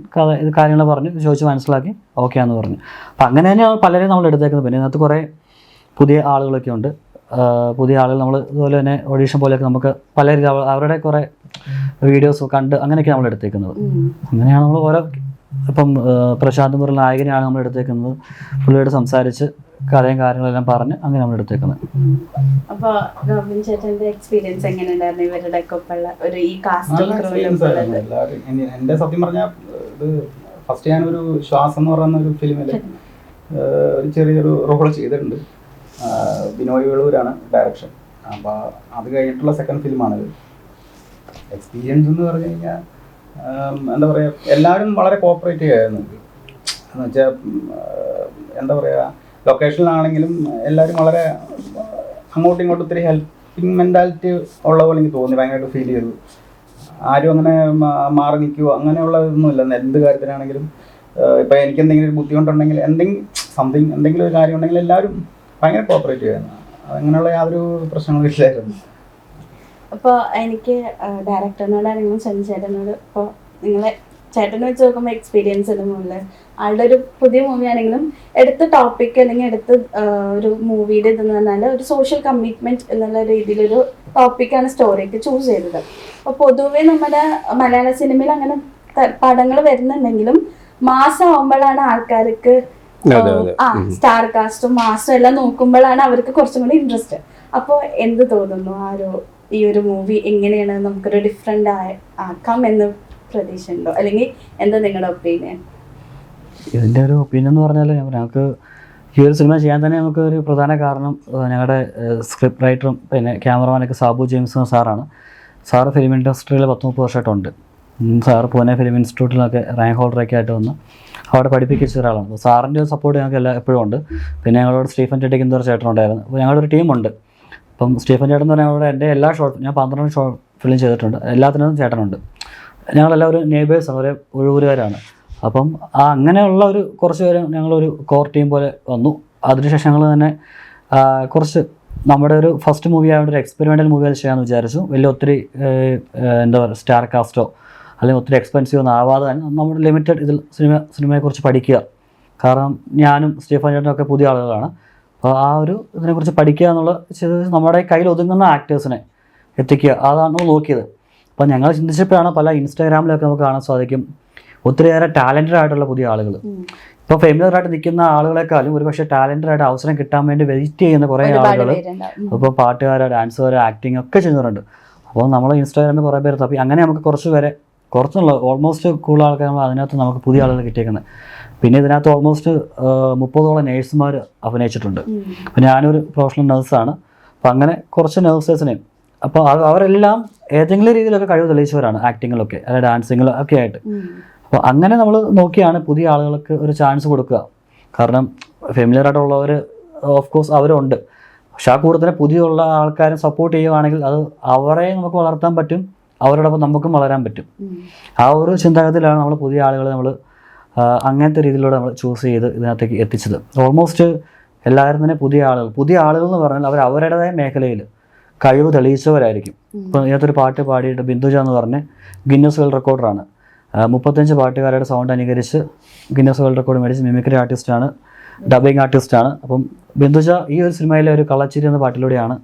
Speaker 3: ഇത് കാര്യങ്ങൾ പറഞ്ഞു, ചോദിച്ച് മനസ്സിലാക്കി ഓക്കെ ആണെന്ന് പറഞ്ഞു. അപ്പം അങ്ങനെ തന്നെയാണ് പലരെയും നമ്മൾ എടുത്തേക്കുന്നത്. പിന്നെ ഇതിനകത്ത് കുറേ പുതിയ ആളുകളൊക്കെ ഉണ്ട്. പുതിയ ആളുകൾ നമ്മൾ ഇതുപോലെ തന്നെ ഓഡീഷൻ പോലെയൊക്കെ നമുക്ക് പല രീതി അവരുടെ കുറേ വീഡിയോസ് കണ്ട് അങ്ങനെയൊക്കെ നമ്മൾ എടുത്തേക്കുന്നത്. അങ്ങനെയാണ് നമ്മൾ ഓരോ ഇപ്പം പ്രശാന്ത് മുരളി നായകനെയാണ് നമ്മൾ എടുത്തേക്കുന്നത്. പുള്ളിയോട് സംസാരിച്ച് കഥയും കാര്യങ്ങളെല്ലാം പറഞ്ഞ് അങ്ങനെ നമ്മൾ എടുത്തേക്കുന്നത്.
Speaker 2: അപ്പോൾ റോബിൻ ചേട്ടൻ്റെ എക്സ്പീരിയൻസ് എങ്ങനെ ഉണ്ടായിരുന്നു ഇവരുടെ ഒപ്പമുള്ള ഒരു ഈ കാസ്റ്റും
Speaker 4: എൻ്റെ സത്യം പറഞ്ഞാൽ ഇത് ഫസ്റ്റ് ഞാനൊരു ശ്വാസം എന്ന് പറയുന്ന ഒരു ഫിലിമിൽ ഒരു ചെറിയൊരു റോൾ ചെയ്തിട്ടുണ്ട്. ബിനോയ് വേളൂരാണ് ഡയറക്ഷൻ. അപ്പോൾ അത് കഴിഞ്ഞിട്ടുള്ള സെക്കൻഡ് ഫിലിമാണിത്. എക്സ്പീരിയൻസ് എന്ന് പറഞ്ഞു കഴിഞ്ഞാൽ എന്താ പറയുക, എല്ലാവരും വളരെ കോപ്പറേറ്റീവ് ആയിരുന്നു. എന്ന് വെച്ചാൽ എന്താ പറയുക, ലൊക്കേഷനിലാണെങ്കിലും എല്ലാവരും വളരെ അങ്ങോട്ടും ഇങ്ങോട്ടും ഒത്തിരി ഹെൽപ്പിംഗ് മെൻറ്റാലിറ്റി ഉള്ള പോലെ എനിക്ക് തോന്നി, ഭയങ്കരമായിട്ട് ഫീൽ ചെയ്തു. ആരും അങ്ങനെ മാറി നിൽക്കുകയോ അങ്ങനെയുള്ള ഇതൊന്നുമില്ല. എന്ത് കാര്യത്തിനാണെങ്കിലും ഇപ്പോൾ എനിക്ക് എന്തെങ്കിലും ഒരു ബുദ്ധിമുട്ടുണ്ടെങ്കിൽ എന്തെങ്കിലും ഒരു കാര്യം ഉണ്ടെങ്കിൽ എല്ലാവരും ഭയങ്കര കോപ്പറേറ്റീവ് ആയിരുന്നു. അങ്ങനെയുള്ള യാതൊരു പ്രശ്നങ്ങളും ഇല്ലായിരുന്നു.
Speaker 2: അപ്പോൾ എനിക്ക് ഡയറക്ടറിനോടാണെങ്കിലും സഞ്ജയ് ചേട്ടനോട് ഇപ്പോൾ നിങ്ങളെ ചേട്ടനെ വെച്ച് നോക്കുമ്പോൾ എക്സ്പീരിയൻസ് എന്ന മുകളിൽ ആളുടെ ഒരു പുതിയ മൂവി ആണെങ്കിലും എടുത്ത ടോപ്പിക് അല്ലെങ്കിൽ എടുത്ത് ഒരു മൂവിയുടെ ഇതെന്ന് പറഞ്ഞാൽ ഒരു സോഷ്യൽ കമ്മിറ്റ്മെൻറ്റ് എന്നുള്ള രീതിയിലൊരു ടോപ്പിക്കാണ് സ്റ്റോറിക്ക് ചൂസ് ചെയ്തത്. അപ്പോൾ പൊതുവേ നമ്മുടെ മലയാള സിനിമയിൽ അങ്ങനെ പടങ്ങൾ വരുന്നുണ്ടെങ്കിലും മാസമാകുമ്പോഴാണ് ആൾക്കാർക്ക് സ്റ്റാർ കാസ്റ്റും മാസും എല്ലാം നോക്കുമ്പോഴാണ് അവർക്ക് കുറച്ചും കൂടി ഇൻട്രസ്റ്റ്. അപ്പോൾ എന്ത് തോന്നുന്നു ഈ ഒരു മൂവി എങ്ങനെയാണ് നമുക്കൊരു ഡിഫറെൻ്റ് ആക്കാം എന്ന് പ്രതീക്ഷ ഉണ്ടോ, അല്ലെങ്കിൽ എന്താ നിങ്ങളുടെ ഒപ്പീനിയൻ?
Speaker 3: ഇതിൻ്റെ ഒരു ഒപ്പീനിയൻ എന്ന് പറഞ്ഞാൽ ഞങ്ങൾക്ക് ഈ ഒരു സിനിമ ചെയ്യാൻ തന്നെ നമുക്ക് ഒരു പ്രധാന കാരണം ഞങ്ങളുടെ സ്ക്രിപ്റ്റ് റൈറ്ററും പിന്നെ ക്യാമറമാനൊക്കെ സാബു ജെയിംസ് സാറാണ്. സാറ് ഫിലിം ഇൻഡസ്ട്രിയിൽ 10-30 വർഷമായിട്ടുണ്ട്. സാറ് പൂനെ ഫിലിം ഇൻസ്റ്റിറ്റ്യൂട്ടിലൊക്കെ റാങ്ക് ഹോൾഡറൊക്കെ ആയിട്ട് വന്ന് അവിടെ പഠിപ്പിച്ച ഒരാളാണ്. അപ്പോൾ സാറിൻ്റെ ഒരു സപ്പോർട്ട് ഞങ്ങൾക്ക് എപ്പോഴും ഉണ്ട്. പിന്നെ ഞങ്ങളോട് സ്റ്റീഫൻ ചേട്ടയ്ക്ക് എന്നൊരു ചേട്ടനുണ്ടായിരുന്നു. അപ്പോൾ ഞങ്ങളൊരു ടീമുണ്ട്. അപ്പം സ്റ്റീഫൻ ചേട്ടൻ എന്ന് പറഞ്ഞാൽ എൻ്റെ എല്ലാ ഞാൻ 12 ഷോർട്ട് ഫിലിം ചെയ്തിട്ടുണ്ട്. എല്ലാത്തിനും ചേട്ടനുണ്ട്. ഞങ്ങളെല്ലാവരും നെയ്ബേഴ്സാണ്, ഒരേ ഒഴുകൂരുകാരാണ്. അപ്പം അങ്ങനെയുള്ള ഒരു കുറച്ച് പേര് ഞങ്ങളൊരു കോർ ടീം പോലെ വന്നു. അതിനുശേഷം ഞങ്ങൾ തന്നെ കുറച്ച് നമ്മുടെ ഒരു ഫസ്റ്റ് മൂവി ആയതുകൊണ്ട് ഒരു എക്സ്പെരിമെൻ്റൽ മൂവി അത് ചെയ്യാമെന്ന് വിചാരിച്ചു. ഒത്തിരി എന്താ പറയുക സ്റ്റാർ കാസ്റ്റോ അല്ലെങ്കിൽ ഒത്തിരി എക്സ്പെൻസീവ് ഒന്നും ആവാതെ തന്നെ നമ്മുടെ ലിമിറ്റഡ് ഇതിൽ സിനിമയെക്കുറിച്ച് പഠിക്കുക. കാരണം ഞാനും സ്റ്റീഫൻ ചേട്ടനും ഒക്കെ പുതിയ ആളുകളാണ്. അപ്പോൾ ഇതിനെക്കുറിച്ച് പഠിക്കുക എന്നുള്ള നമ്മുടെ കയ്യിൽ ഒതുങ്ങുന്ന ആക്ടേഴ്സിനെ എത്തിക്കുക, അതാണ് നമ്മൾ നോക്കിയത്. അപ്പോൾ ഞങ്ങൾ ചിന്തിച്ചപ്പോഴാണ് പല ഇൻസ്റ്റാഗ്രാമിലൊക്കെ നമുക്ക് കാണാൻ സാധിക്കും ഒത്തിരിയേറെ ടാലൻറ്റഡ് ആയിട്ടുള്ള പുതിയ ആളുകൾ. ഇപ്പോൾ ഫെമിലിയറായിട്ട് നിൽക്കുന്ന ആളുകളെക്കാളും ഒരുപക്ഷെ ടാലൻറ്റഡ് അവസരം കിട്ടാൻ വേണ്ടി വെയിറ്റ് ചെയ്യുന്ന കുറേ ആളുകൾ ഇപ്പോൾ പാട്ടുകാരോ ഡാൻസുകാരോ ആക്ടിങ് ഒക്കെ ചെയ്യുന്നവരുണ്ട്. അപ്പോൾ നമ്മൾ ഇൻസ്റ്റാഗ്രാമിൽ കുറേ പേര് തപ്പി അങ്ങനെ നമുക്ക് കുറച്ചുള്ള ഓൾമോസ്റ്റ് കൂടുതൽ ആൾക്കാർ നമ്മൾ അതിനകത്ത് നമുക്ക് പുതിയ ആളുകൾ കിട്ടിയേക്കുന്നത്. പിന്നെ ഇതിനകത്ത് ഓൾമോസ്റ്റ് 30ഓളം നേഴ്സുമാർ അഭിനയിച്ചിട്ടുണ്ട്. അപ്പോൾ ഞാനൊരു പ്രൊഫഷണൽ നേഴ്സാണ്. അപ്പോൾ അങ്ങനെ കുറച്ച് നേഴ്സേഴ്സിനെയും അപ്പോൾ അവരെല്ലാം ഏതെങ്കിലും രീതിയിലൊക്കെ കഴിവ് തെളിയിച്ചവരാണ്, ആക്ടിങ്ങിലൊക്കെ അല്ലെങ്കിൽ ഡാൻസിങ്ങിലും ഒക്കെ ആയിട്ട്. അപ്പോൾ അങ്ങനെ നമ്മൾ നോക്കിയാണ് പുതിയ ആളുകൾക്ക് ഒരു ചാൻസ് കൊടുക്കുക. കാരണം ഫെമിലിയറായിട്ടുള്ളവർ ഓഫ് കോഴ്സ് അവരുണ്ട്. പക്ഷെ ആ കൂടുതൽ പുതിയുള്ള ആൾക്കാരെ സപ്പോർട്ട് ചെയ്യുകയാണെങ്കിൽ അത് അവരെ നമുക്ക് വളർത്താൻ പറ്റും, അവരോടൊപ്പം നമുക്കും വളരാൻ പറ്റും. ആ ഒരു ചിന്താഗതിയിലാണ് നമ്മൾ പുതിയ ആളുകളെ നമ്മൾ അങ്ങനത്തെ രീതിയിലൂടെ നമ്മൾ ചൂസ് ചെയ്ത് ഇതിനകത്തേക്ക് എത്തിച്ചത്. ഓൾമോസ്റ്റ് എല്ലാവരും തന്നെ പുതിയ ആളുകൾ എന്ന് പറഞ്ഞാൽ അവർ അവരുടേതായ മേഖലയിൽ കഴിവ് തെളിയിച്ചവരായിരിക്കും. ഇപ്പം ഇതിനകത്തൊരു പാട്ട് പാടിയിട്ട് ബിന്ദുജ എന്ന് പറഞ്ഞ് ഗിന്നസ് വേൾഡ് റെക്കോർഡറാണ്. 35 പാട്ടുകാരുടെ സൗണ്ട് അനുകരിച്ച് ഗിന്നസ് വേൾഡ് റെക്കോർഡ് മേടിച്ച് മിമിക്രി ആർട്ടിസ്റ്റാണ്, ഡബിങ് ആർട്ടിസ്റ്റാണ്. അപ്പം ബിന്ദുജ ഈ ഒരു സിനിമയിലെ ഒരു കള്ളച്ചിരി എന്ന പാട്ടിലൂടെയാണ്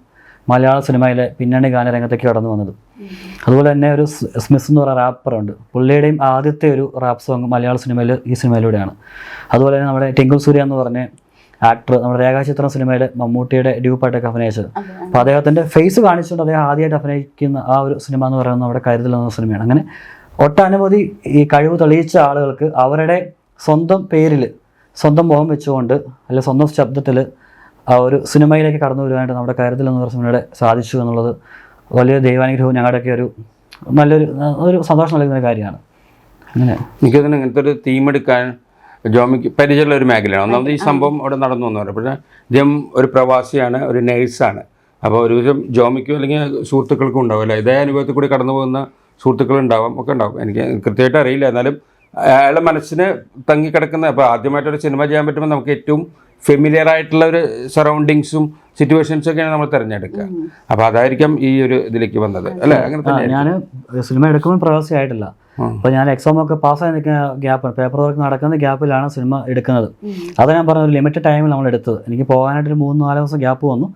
Speaker 3: മലയാള സിനിമയിലെ പിന്നണി ഗാനരംഗത്തേക്ക് കടന്നു വന്നത്. അതുപോലെ തന്നെ ഒരു സ്മിസ് എന്ന് പറയുന്ന റാപ്പറുണ്ട്. പുള്ളിയുടെയും ആദ്യത്തെ ഒരു റാപ്പ് സോങ് മലയാള സിനിമയിൽ ഈ സിനിമയിലൂടെയാണ്. അതുപോലെ തന്നെ നമ്മുടെ ടിങ്കിൾ സൂര്യ എന്ന് പറഞ്ഞ ആക്ടർ നമ്മുടെ രേഖാചിത്രം സിനിമയിൽ മമ്മൂട്ടിയുടെ ഡ്യൂപ്പായിട്ടൊക്കെ അഭിനയിച്ചത്. അപ്പോൾ അദ്ദേഹത്തിൻ്റെ ഫേസ് കാണിച്ചുകൊണ്ട് അദ്ദേഹം ആദ്യമായിട്ട് അഭിനയിക്കുന്ന ആ ഒരു സിനിമ എന്ന് പറയുന്നത് നമ്മുടെ കരുതൽ എന്ന സിനിമയാണ്. അങ്ങനെ ഒട്ടനവധി ഈ കഴിവ് തെളിയിച്ച ആളുകൾക്ക് അവരുടെ സ്വന്തം പേരിൽ സ്വന്തം മുഖം വെച്ചുകൊണ്ട് അല്ലെങ്കിൽ സ്വന്തം ശബ്ദത്തിൽ ആ ഒരു സിനിമയിലേക്ക് കടന്നു വരുവാനായിട്ട് നമ്മുടെ കരുതൽ എന്ന് പറയുന്ന സിനിമയുടെ സാധിച്ചു എന്നുള്ളത് വലിയ ദൈവാനുഗ്രഹവും ഞങ്ങളുടെയൊക്കെ ഒരു സന്തോഷം നൽകുന്ന ഒരു കാര്യമാണ്. അങ്ങനെ
Speaker 1: എനിക്കതിന് ഇങ്ങനത്തെ ഒരു തീം എടുക്കാൻ ജോമിക്ക് പരിചയമുള്ള ഒരു മേഖലയാണ്. ഒന്നാമത് ഈ സംഭവം അവിടെ നടന്നു എന്ന് പറയുമ്പോൾ ജം ഒരു പ്രവാസിയാണ്, ഒരു നേഴ്സാണ്. അപ്പോൾ ഒരുവിധം ജോമിക്കും അല്ലെങ്കിൽ സുഹൃത്തുക്കൾക്കും ഉണ്ടാവും അല്ലേ, ഇതേ അനുഭവത്തിൽ കൂടി കടന്നു പോകുന്ന സുഹൃത്തുക്കളുണ്ടാവാം ഒക്കെ ഉണ്ടാവും. എനിക്ക് കൃത്യമായിട്ട് അറിയില്ല, എന്നാലും അയാളുടെ മനസ്സിന് തങ്ങിക്കിടക്കുന്ന, അപ്പോൾ ആദ്യമായിട്ടൊരു സിനിമ ചെയ്യാൻ പറ്റുമ്പോൾ നമുക്ക് ഏറ്റവും ഫെമിലിയർ ആയിട്ടുള്ള ഒരു സറൗണ്ടിങ്സും സിറ്റുവേഷൻസും ഒക്കെയാണ് നമ്മൾ തിരഞ്ഞെടുക്കുക. അപ്പോൾ അതായിരിക്കും ഈ ഒരു ഇതിലേക്ക് വന്നത് അല്ലേ? അങ്ങനെ തന്നെ
Speaker 3: ഞാൻ സിനിമ എടുക്കുമ്പോൾ പ്രവാസിയായിട്ടില്ല. അപ്പോൾ ഞാൻ എക്സാം ഒക്കെ പാസ്സായി നിൽക്കുന്ന ഗ്യാപ്പാണ്, പേപ്പർ വർക്ക് നടക്കുന്ന ഗ്യാപ്പിലാണ് സിനിമ എടുക്കുന്നത്. അത് ഞാൻ പറഞ്ഞ ഒരു ലിമിറ്റഡ് ടൈമിൽ നമ്മൾ എടുത്തത്. എനിക്ക് പോകാനായിട്ടൊരു 3-4 ദിവസം ഗ്യാപ്പ് വന്നു.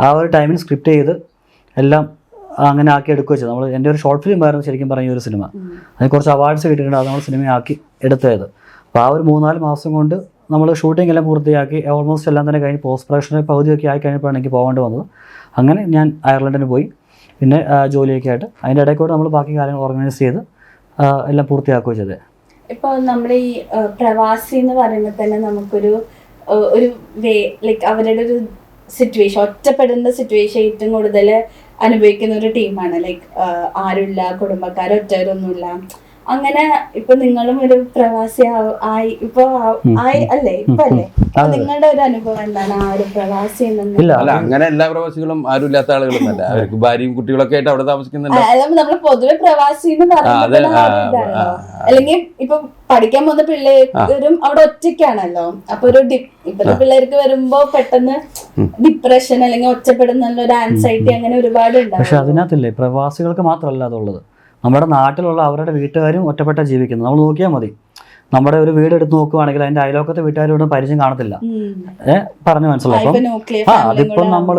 Speaker 3: ആ ഒരു ടൈമിൽ സ്ക്രിപ്റ്റ് ചെയ്ത് എല്ലാം അങ്ങനെ ആക്കി എടുക്കുക വെച്ചത്. നമ്മൾ എൻ്റെ ഒരു ഷോർട്ട് ഫിലിം ആയിരുന്നു ശരിക്കും പറഞ്ഞ ഒരു സിനിമ. അതിന് കുറച്ച് അവാർഡ്സ് കിട്ടിയിട്ടുണ്ട്. അത് നമ്മൾ സിനിമയാക്കി എടുത്തത്. അപ്പോൾ ആ ഒരു 3-4 മാസം കൊണ്ട് നമ്മൾ ഷൂട്ടിംഗ് എല്ലാം പൂർത്തിയാക്കി ഓൾമോസ്റ്റ് എല്ലാം തന്നെ കഴിഞ്ഞ് പോസ്റ്റ് പ്രൊഡക്ഷൻ്റെ പകുതിയൊക്കെ ആയി കഴിഞ്ഞപ്പോഴാണ് എനിക്ക് പോകേണ്ടി വന്നത്. അങ്ങനെ ഞാൻ അയർലൻഡിന് പോയി, പിന്നെ ജോലിയൊക്കെ ആയിട്ട് അതിൻ്റെ ഇടയ്ക്കൂടെ നമ്മൾ ബാക്കി കാര്യങ്ങൾ ഓർഗനൈസ് ചെയ്ത് എല്ലാം പൂർത്തിയാക്കുകയോ ചെയ്തത്.
Speaker 2: ഇപ്പോൾ നമ്മൾ ഈ പ്രവാസി എന്ന് പറയുമ്പോൾ തന്നെ നമുക്കൊരു ഒരു വേ ലൈക്ക് അവരുടെ ഒരു സിറ്റുവേഷൻ, ഒറ്റപ്പെടുന്ന സിറ്റുവേഷൻ ഏറ്റവും കൂടുതൽ അനുഭവിക്കുന്ന ഒരു ടീമാണ്. ലൈക്ക് ആരുമില്ല, കുടുംബക്കാരോ ഒറ്റവരൊന്നുമില്ല. അങ്ങനെ ഇപ്പൊ നിങ്ങളും ഒരു പ്രവാസി ആയി ഇപ്പൊ ആയി അല്ലേ? ഇപ്പൊ അല്ലേ? നിങ്ങളുടെ ഒരു അനുഭവം എന്താണ് ആ ഒരു പ്രവാസി
Speaker 1: അല്ല, അങ്ങനെ എല്ലാ പ്രവാസികളും ആരും ഇല്ലാത്ത ആളുകളൊന്നല്ല. അവർക്ക് ഭാര്യയും കുട്ടികളൊക്കെ ആയിട്ട് അവിടെ താമസിക്കുന്നുണ്ട്.
Speaker 2: നമ്മൾ പൊതുവെ പ്രവാസി എന്ന് പറയുന്നത് അല്ലെങ്കിൽ ഇപ്പൊ പഠിക്കാൻ പോകുന്ന പിള്ളേരും അവിടെ ഒറ്റയ്ക്കാണല്ലോ. അപ്പൊ ഒരു ഇപ്പത്തെ പിള്ളേർക്ക് വരുമ്പോ പെട്ടെന്ന് ഡിപ്രഷൻ അല്ലെങ്കിൽ ഒറ്റപ്പെടുന്ന ഒരു ആൻസൈറ്റി അങ്ങനെ ഒരുപാട് ഉണ്ടാവും.
Speaker 3: പക്ഷെ അതിനകത്തില്ലേ പ്രവാസികൾക്ക് മാത്രമല്ല അതുള്ളത്. നമ്മുടെ നാട്ടിലുള്ള അവരുടെ വീട്ടുകാരും ഒറ്റപ്പെട്ട ജീവിക്കുന്നത്. നമ്മൾ നോക്കിയാൽ മതി. നമ്മുടെ ഒരു വീട് എടുത്ത് നോക്കുകയാണെങ്കിൽ അതിന്റെ അയലോക്കത്തെ വീട്ടുകാരോട് പരിചയം കാണത്തില്ല. പറഞ്ഞു മനസ്സിലാക്കും. അതിപ്പം നമ്മൾ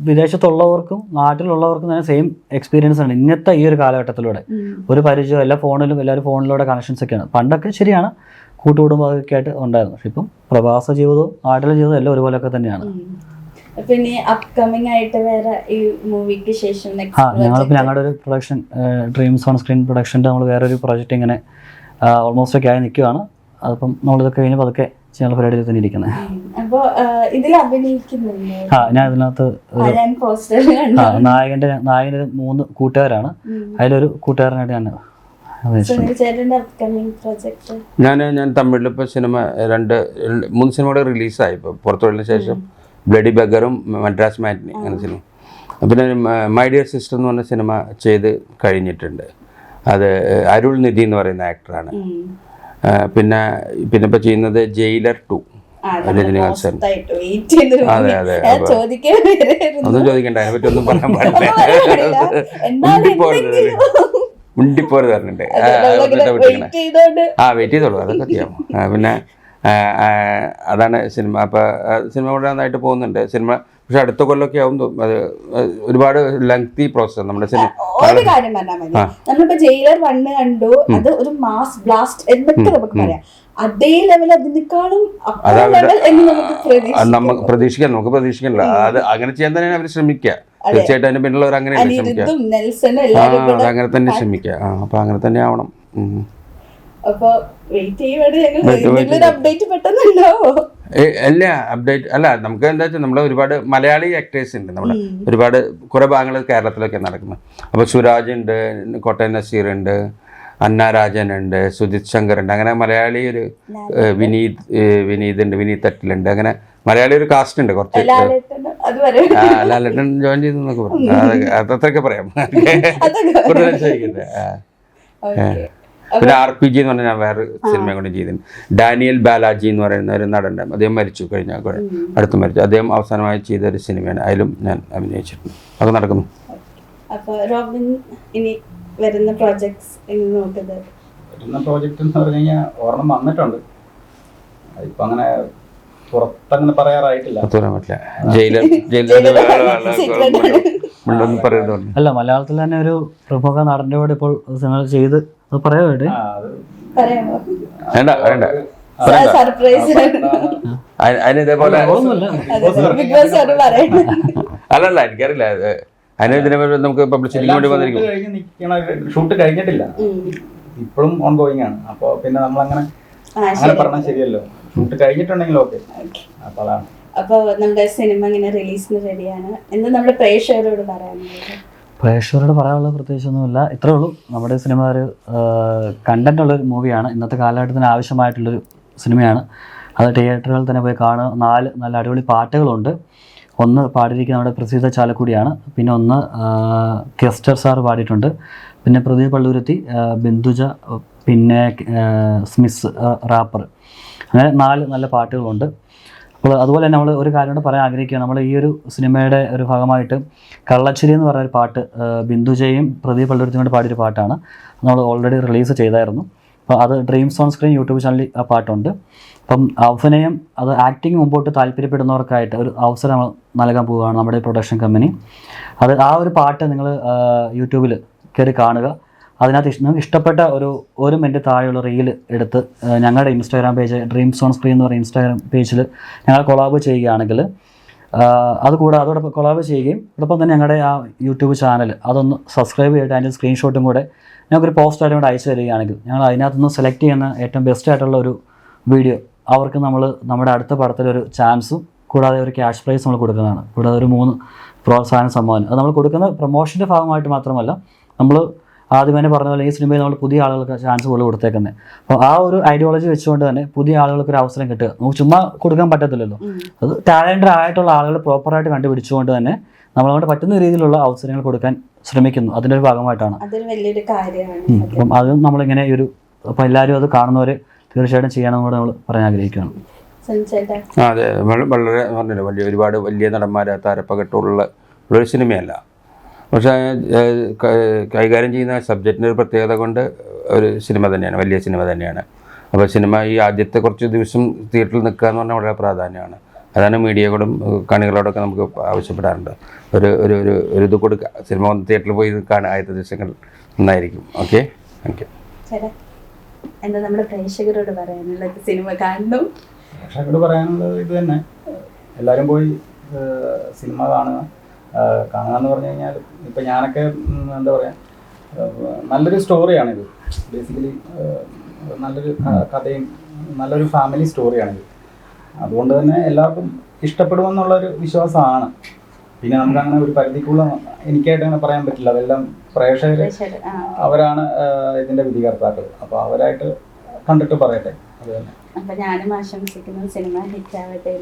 Speaker 3: വിദേശത്തുള്ളവർക്കും നാട്ടിലുള്ളവർക്കും തന്നെ സെയിം എക്സ്പീരിയൻസ് ആണ് ഇന്നത്തെ ഈ ഒരു കാലഘട്ടത്തിലൂടെ. ഒരു പരിചയം എല്ലാ ഫോണിലും, എല്ലാവരും ഫോണിലൂടെ കണക്ഷൻസ് ഒക്കെയാണ്. പണ്ടൊക്കെ ശരിയാണ് കൂട്ടുകുടുംബമൊക്കെ ആയിട്ട് ഉണ്ടായിരുന്നു. പക്ഷെ ഇപ്പം പ്രവാസ ജീവിതവും നാട്ടിലെ ജീവിതവും എല്ലാം ഒരുപോലെയൊക്കെ തന്നെയാണ്.
Speaker 2: പിന്നെ അപ്കമിങ് ആയിട്ട് വേറെ ഈ മൂവിക്ക് ശേഷം
Speaker 3: ഞങ്ങളിപ്പോൾ ഞങ്ങളുടെ ഒരു പ്രൊഡക്ഷൻ ഡ്രീംസ് ഓൺ സ്ക്രീൻ പ്രൊഡക്ഷൻ്റെ നമ്മൾ വേറൊരു പ്രോജക്റ്റ് ഇങ്ങനെ ഓൾമോസ്റ്റ് ഒക്കെ ആയി നിൽക്കുകയാണ്. അതിപ്പം നമ്മളിതൊക്കെ കഴിഞ്ഞ് പതുക്കെ ചെയ്യാനുള്ള പരിപാടിയിൽ തന്നെ ഇരിക്കുന്നത്. ഞാൻ ഇതിനകത്ത് നായകൻ്റെ 3 കൂട്ടുകാരാണ്. അതിലൊരു കൂട്ടുകാരനായിട്ട്
Speaker 1: ഞാൻ തമിഴിലിപ്പോൾ സിനിമ 2-3 സിനിമയുടെ റിലീസായി ഇപ്പോൾ പുറത്തുള്ളതിന് ശേഷം. ബ്ലഡി ബഗറും മദ്രാസ് മാറ്റിനി അങ്ങനെ സിനിമ. പിന്നെ മൈ ഡിയർ സിസ്റ്റർ എന്ന് പറഞ്ഞ സിനിമ ചെയ്ത് കഴിഞ്ഞിട്ടുണ്ട്. അത് അരുൾ നിധി എന്ന് പറയുന്ന ആക്ടറാണ്. പിന്നെ ഇപ്പോൾ ചെയ്യുന്നത് ജയിലർ 2 രജനികാന്ത്. അതെ അതെ. ഒന്നും ചോദിക്കണ്ട, അതിനെ പറ്റി ഒന്നും പറയാൻ പാടില്ല. മുണ്ടിപ്പോര് പറഞ്ഞിട്ടുണ്ട്. വെയിറ്റ് ചെയ്തോളൂ, അതൊക്കെ ചെയ്യാം. പിന്നെ അതാണ് സിനിമ. അപ്പോൾ സിനിമ വളരെ നന്നായിട്ട് പോകുന്നുണ്ട് സിനിമ. പക്ഷെ അടുത്ത കൊല്ലമൊക്കെ ആവും. അത് ഒരുപാട് ലെങ്തി പ്രോസസ് നമ്മുടെ സിനിമ.
Speaker 2: ഒരു കാര്യം പറഞ്ഞാൽ മതി, നമ്മളിപ്പോ ജയിലർ 1 കണ്ടു, അത് ഒരു മാസ് ബ്ലാസ്റ്റ് എന്നൊക്കെ നമുക്ക് പറയാം. അതേ ലെവൽ അതിനേക്കാളും
Speaker 1: നമുക്ക് പ്രതീക്ഷിക്കണല്ലോ. അത് അങ്ങനെ ചെയ്യാൻ തന്നെയാണ് അവർ ശ്രമിക്കുക. തീർച്ചയായിട്ടും അതിന് പിന്നുള്ളവർ അങ്ങനെ ശ്രമിക്കുക. അങ്ങനെ തന്നെ ശ്രമിക്കുക. അപ്പൊ അങ്ങനെ തന്നെ ആവണം. അല്ല അപ്ഡേറ്റ് അല്ല, നമുക്ക് എന്താ വെച്ചാൽ നമ്മൾ ഒരുപാട് മലയാളി ആക്ടേഴ്സ് ഉണ്ട്. നമ്മുടെ ഒരുപാട് കുറെ ഭാഗങ്ങൾ കേരളത്തിലൊക്കെ നടക്കുന്നത്. അപ്പോൾ സുരാജ് ഉണ്ട്, കോട്ടയം നസീർ ഉണ്ട്, അന്ന രാജൻ ഉണ്ട്, സുജിത് ശങ്കർ ഉണ്ട്. അങ്ങനെ മലയാളി ഒരു വിനീത് ഉണ്ട്, വിനീത് തട്ടിലുണ്ട്. അങ്ങനെ മലയാളി ഒരു കാസ്റ്റ് ഉണ്ട് കുറച്ച്. ലാലേട്ടൻ ജോയിൻ ചെയ്തു എന്നൊക്കെ പറഞ്ഞു. അതൊക്കെ പറയാം. പിന്നെ RPG എന്ന് പറഞ്ഞാൽ ഞാൻ വേറെ സിനിമ കൊണ്ട് ചെയ്തിട്ടുണ്ട്. ഡാനിയൽ ബാലാജി എന്ന് പറയുന്ന ഒരു നടൻ, അദ്ദേഹം മരിച്ചു, അടുത്ത് മരിച്ചു. അദ്ദേഹം അവസാനമായി ചെയ്ത ഒരു സിനിമയാണ്. അതിലും ഞാൻ അഭിനയിച്ചിട്ടുണ്ട്. അത് നടക്കുന്നു.
Speaker 2: വരുന്ന പ്രോജക്റ്റ്
Speaker 4: എന്ന് പറഞ്ഞു കഴിഞ്ഞാൽ ഒരെണ്ണം വന്നിട്ടുണ്ട്. ഇപ്പൊ അങ്ങനെ പുറത്തങ്ങനെ പറയാറായിട്ടില്ല.
Speaker 3: അല്ല, മലയാളത്തിൽ തന്നെ ഒരു പ്രമുഖ നടന്റെ കൂടെ ഇപ്പോൾ സിനിമ ചെയ്ത് പറയാ വേണ്ടേ?
Speaker 1: അല്ലല്ല, എനിക്കറിയില്ല. നമുക്ക് പബ്ലിസിറ്റിക്ക് വേണ്ടി വന്നിരിക്കും.
Speaker 4: ഷൂട്ട് കഴിഞ്ഞിട്ടില്ല, ഇപ്പോഴും ഓൺ ഗോയിങ് ആണ്. അപ്പൊ പിന്നെ നമ്മളങ്ങനെ അങ്ങനെ പറഞ്ഞാൽ ശരിയല്ലോ. ഷൂട്ട് കഴിഞ്ഞിട്ടുണ്ടെങ്കിൽ ഓക്കെ. അപ്പൊ അതാണ്.
Speaker 2: അപ്പൊ നമ്മുടെ സിനിമ ഇങ്ങനെ റിലീസിന് റെഡിയാണ്. എന്താ നമ്മുടെ പ്രേക്ഷകരോട് പറയാനുള്ളത്?
Speaker 3: പ്രേക്ഷകരോട് പറയാനുള്ളത് പ്രത്യേകിച്ചൊന്നുമില്ല, ഇത്രേ ഉള്ളൂ. നമ്മുടെ സിനിമ ഒരു കണ്ടന്റ് ഉള്ളൊരു മൂവിയാണ്. ഇന്നത്തെ കാലഘട്ടത്തിന് ആവശ്യമായിട്ടുള്ളൊരു സിനിമയാണ്. അത് തിയേറ്ററുകളിൽ തന്നെ പോയി കാണുക. 4 നല്ല അടിപൊളി പാട്ടുകളുണ്ട്. ഒന്ന് പാടിയിരിക്കുന്ന നമ്മുടെ പ്രസീത ചാലക്കുടിയാണ്. പിന്നെ ഒന്ന് കെസ്റ്റർ സാർ പാടിയിട്ടുണ്ട്. പിന്നെ പ്രദീപ് പള്ളൂരത്തി, ബിന്ദുജ, പിന്നെ സ്മിസ് റാപ്പർ, അങ്ങനെ 4 നല്ല പാട്ടുകളുണ്ട്. അപ്പോൾ അതുപോലെ തന്നെ നമ്മൾ ഒരു കാര്യം കൂടെ പറയാൻ ആഗ്രഹിക്കുകയാണ്. നമ്മൾ ഈ ഒരു സിനിമയുടെ ഒരു ഭാഗമായിട്ട് കള്ളച്ചിരി എന്ന് പറയുന്ന ഒരു പാട്ട് ബിന്ദുജയും പ്രദീപ് പള്ളുരുത്തിയും കൂടെ പാടിയൊരു പാട്ടാണ്. നമ്മൾ ഓൾറെഡി റിലീസ് ചെയ്തായിരുന്നു. അപ്പോൾ അത് ഡ്രീംസ് ഓൺ സ്ക്രീൻ യൂട്യൂബ് ചാനലിൽ ആ പാട്ടുണ്ട്. അപ്പം അഭിനയം അത് ആക്ടിങ് മുമ്പോട്ട് താല്പര്യപ്പെടുന്നവർക്കായിട്ട് ഒരു അവസരം നൽകാൻ പോവുകയാണ് നമ്മുടെ പ്രൊഡക്ഷൻ കമ്പനി. അത് ആ ഒരു പാട്ട് നിങ്ങൾ യൂട്യൂബിൽ കയറി കാണുക. അതിനകത്ത് നിങ്ങൾക്ക് ഇഷ്ടപ്പെട്ട ഒരു 1 മിനിറ്റ് താഴെയുള്ള റീൽ എടുത്ത് ഞങ്ങളുടെ Instagram page dreams on screen എന്ന് പറയുന്ന ഇൻസ്റ്റാഗ്രാം പേജിൽ ഞങ്ങൾ കൊളാബ് ചെയ്യുകയാണെങ്കിൽ അതുകൂടാതെ അതോടൊപ്പം കൊളാബ് ചെയ്യുകയും അതോടൊപ്പം തന്നെ ഞങ്ങളുടെ ആ യൂട്യൂബ് ചാനൽ അതൊന്ന് സബ്സ്ക്രൈബ് ചെയ്തിട്ട് അതിൻ്റെ സ്ക്രീൻഷോട്ടും കൂടെ ഞങ്ങൾക്കൊരു പോസ്റ്റായിട്ട് കൂടെ അയച്ചു തരികയാണെങ്കിൽ ഞങ്ങൾ അതിനകത്തുനിന്ന് സെലക്ട് ചെയ്യുന്ന ഏറ്റവും ബെസ്റ്റ് ആയിട്ടുള്ള ഒരു വീഡിയോ അവർക്ക് നമ്മൾ നമ്മുടെ അടുത്ത പടത്തിലൊരു ചാൻസും കൂടാതെ ഒരു ക്യാഷ് പ്രൈസ് നമ്മൾ കൊടുക്കുന്നതാണ്. കൂടാതെ ഒരു 3 പ്രോത്സാഹന സമ്മാനം. അത് നമ്മൾ കൊടുക്കുന്ന പ്രൊമോഷൻ്റെ ഭാഗമായിട്ട് മാത്രമല്ല, നമ്മൾ ആദ്യം തന്നെ പറഞ്ഞ പോലെ ഈ സിനിമയിൽ നമ്മൾ പുതിയ ആളുകൾക്ക് ചാൻസ് കൂടുതൽ കൊടുത്തേക്കുന്നത്. അപ്പോൾ ആ ഒരു ഐഡിയോളജി വെച്ചുകൊണ്ട് തന്നെ പുതിയ ആളുകൾക്ക് ഒരു അവസരം കിട്ടുക. നമുക്ക് ചുമ്മാ കൊടുക്കാൻ പറ്റത്തില്ലല്ലോ. അത് ടാലൻറ്റഡ് ആയിട്ടുള്ള ആളുകൾ പ്രോപ്പറായിട്ട് കണ്ടുപിടിച്ചുകൊണ്ട് തന്നെ നമ്മളോട് പറ്റുന്ന രീതിയിലുള്ള അവസരങ്ങൾ കൊടുക്കാൻ ശ്രമിക്കുന്നു. അതിൻ്റെ ഒരു ഭാഗമായിട്ടാണ്.
Speaker 2: അതൊരു വലിയൊരു കാര്യമാണ്.
Speaker 3: അപ്പം അത് നമ്മളിങ്ങനെ ഒരു അപ്പോൾ എല്ലാവരും അത് കാണുന്നവർ തീർച്ചയായിട്ടും ചെയ്യണമെന്ന് കൂടെ നമ്മൾ പറയാൻ ആഗ്രഹിക്കുകയാണ്.
Speaker 1: അതെ, വളരെ പറഞ്ഞില്ല, ഒരുപാട് വലിയ നടന്മാരെ താരപ്പകട്ടുള്ള ഒരു സിനിമയല്ല. പക്ഷേ കൈകാര്യം ചെയ്യുന്ന സബ്ജക്റ്റിൻ്റെ ഒരു പ്രത്യേകത കൊണ്ട് ഒരു സിനിമ തന്നെയാണ്, വലിയ സിനിമ തന്നെയാണ്. അപ്പോൾ സിനിമ ഈ ആദ്യത്തെ കുറച്ച് ദിവസം തിയേറ്ററിൽ നിൽക്കുക എന്ന് പറഞ്ഞാൽ വളരെ പ്രാധാന്യമാണ്. അതാണ് മീഡിയയോടും കാണികളോടൊക്കെ നമുക്ക് ആവശ്യപ്പെടാറുണ്ട്. ഒരു ഇത് കൊടുക്കുക, സിനിമ തിയേറ്ററിൽ പോയി നിൽക്കാൻ ആദ്യത്തെ ദിവസങ്ങൾ നന്നായിരിക്കും. Okay, thank you.
Speaker 2: എന്താ നമ്മുടെ പ്രേക്ഷകരോട് പറയാനുള്ളത്? സിനിമ കാണണം.
Speaker 4: പ്രേക്ഷകരോട് പറയാനുള്ളത് ഇത് തന്നെ, എല്ലാവരും പോയി സിനിമ കാണുക എന്ന് പറഞ്ഞു കഴിഞ്ഞാൽ ഇപ്പം ഞാനൊക്കെ എന്താ പറയുക, നല്ലൊരു സ്റ്റോറിയാണിത്. ബേസിക്കലി നല്ലൊരു കഥയും നല്ലൊരു ഫാമിലി സ്റ്റോറിയാണിത്. അതുകൊണ്ട് തന്നെ എല്ലാവർക്കും ഇഷ്ടപ്പെടുമെന്നുള്ളൊരു വിശ്വാസമാണ്. പിന്നെ നമുക്ക് അങ്ങനെ ഒരു പരിധിക്കുള്ള എനിക്കായിട്ട് അങ്ങനെ പറയാൻ പറ്റില്ല. അതെല്ലാം പ്രേക്ഷകർ അവരാണ് ഇതിൻ്റെ വിധികർത്താക്കൾ. അപ്പോൾ അവരായിട്ട് കണ്ടിട്ട് പറയട്ടെ. അത് തന്നെ.
Speaker 2: അപ്പൊ ഞാനും ആശംസിക്കുന്നു സിനിമ ഹിറ്റ് ആവട്ടെ.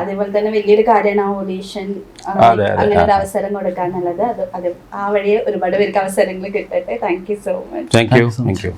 Speaker 3: അതേപോലെ
Speaker 2: തന്നെ വലിയൊരു കാര്യമാണ് ആ ഓഡീഷൻ, അങ്ങനെ ഒരു അവസരം കൊടുക്കാന്നുള്ളത്. അത് ആ വഴിയെ ഒരുപാട് പേർക്ക് അവസരങ്ങൾ കിട്ടട്ടെ. Thank you so much.
Speaker 1: Thank you.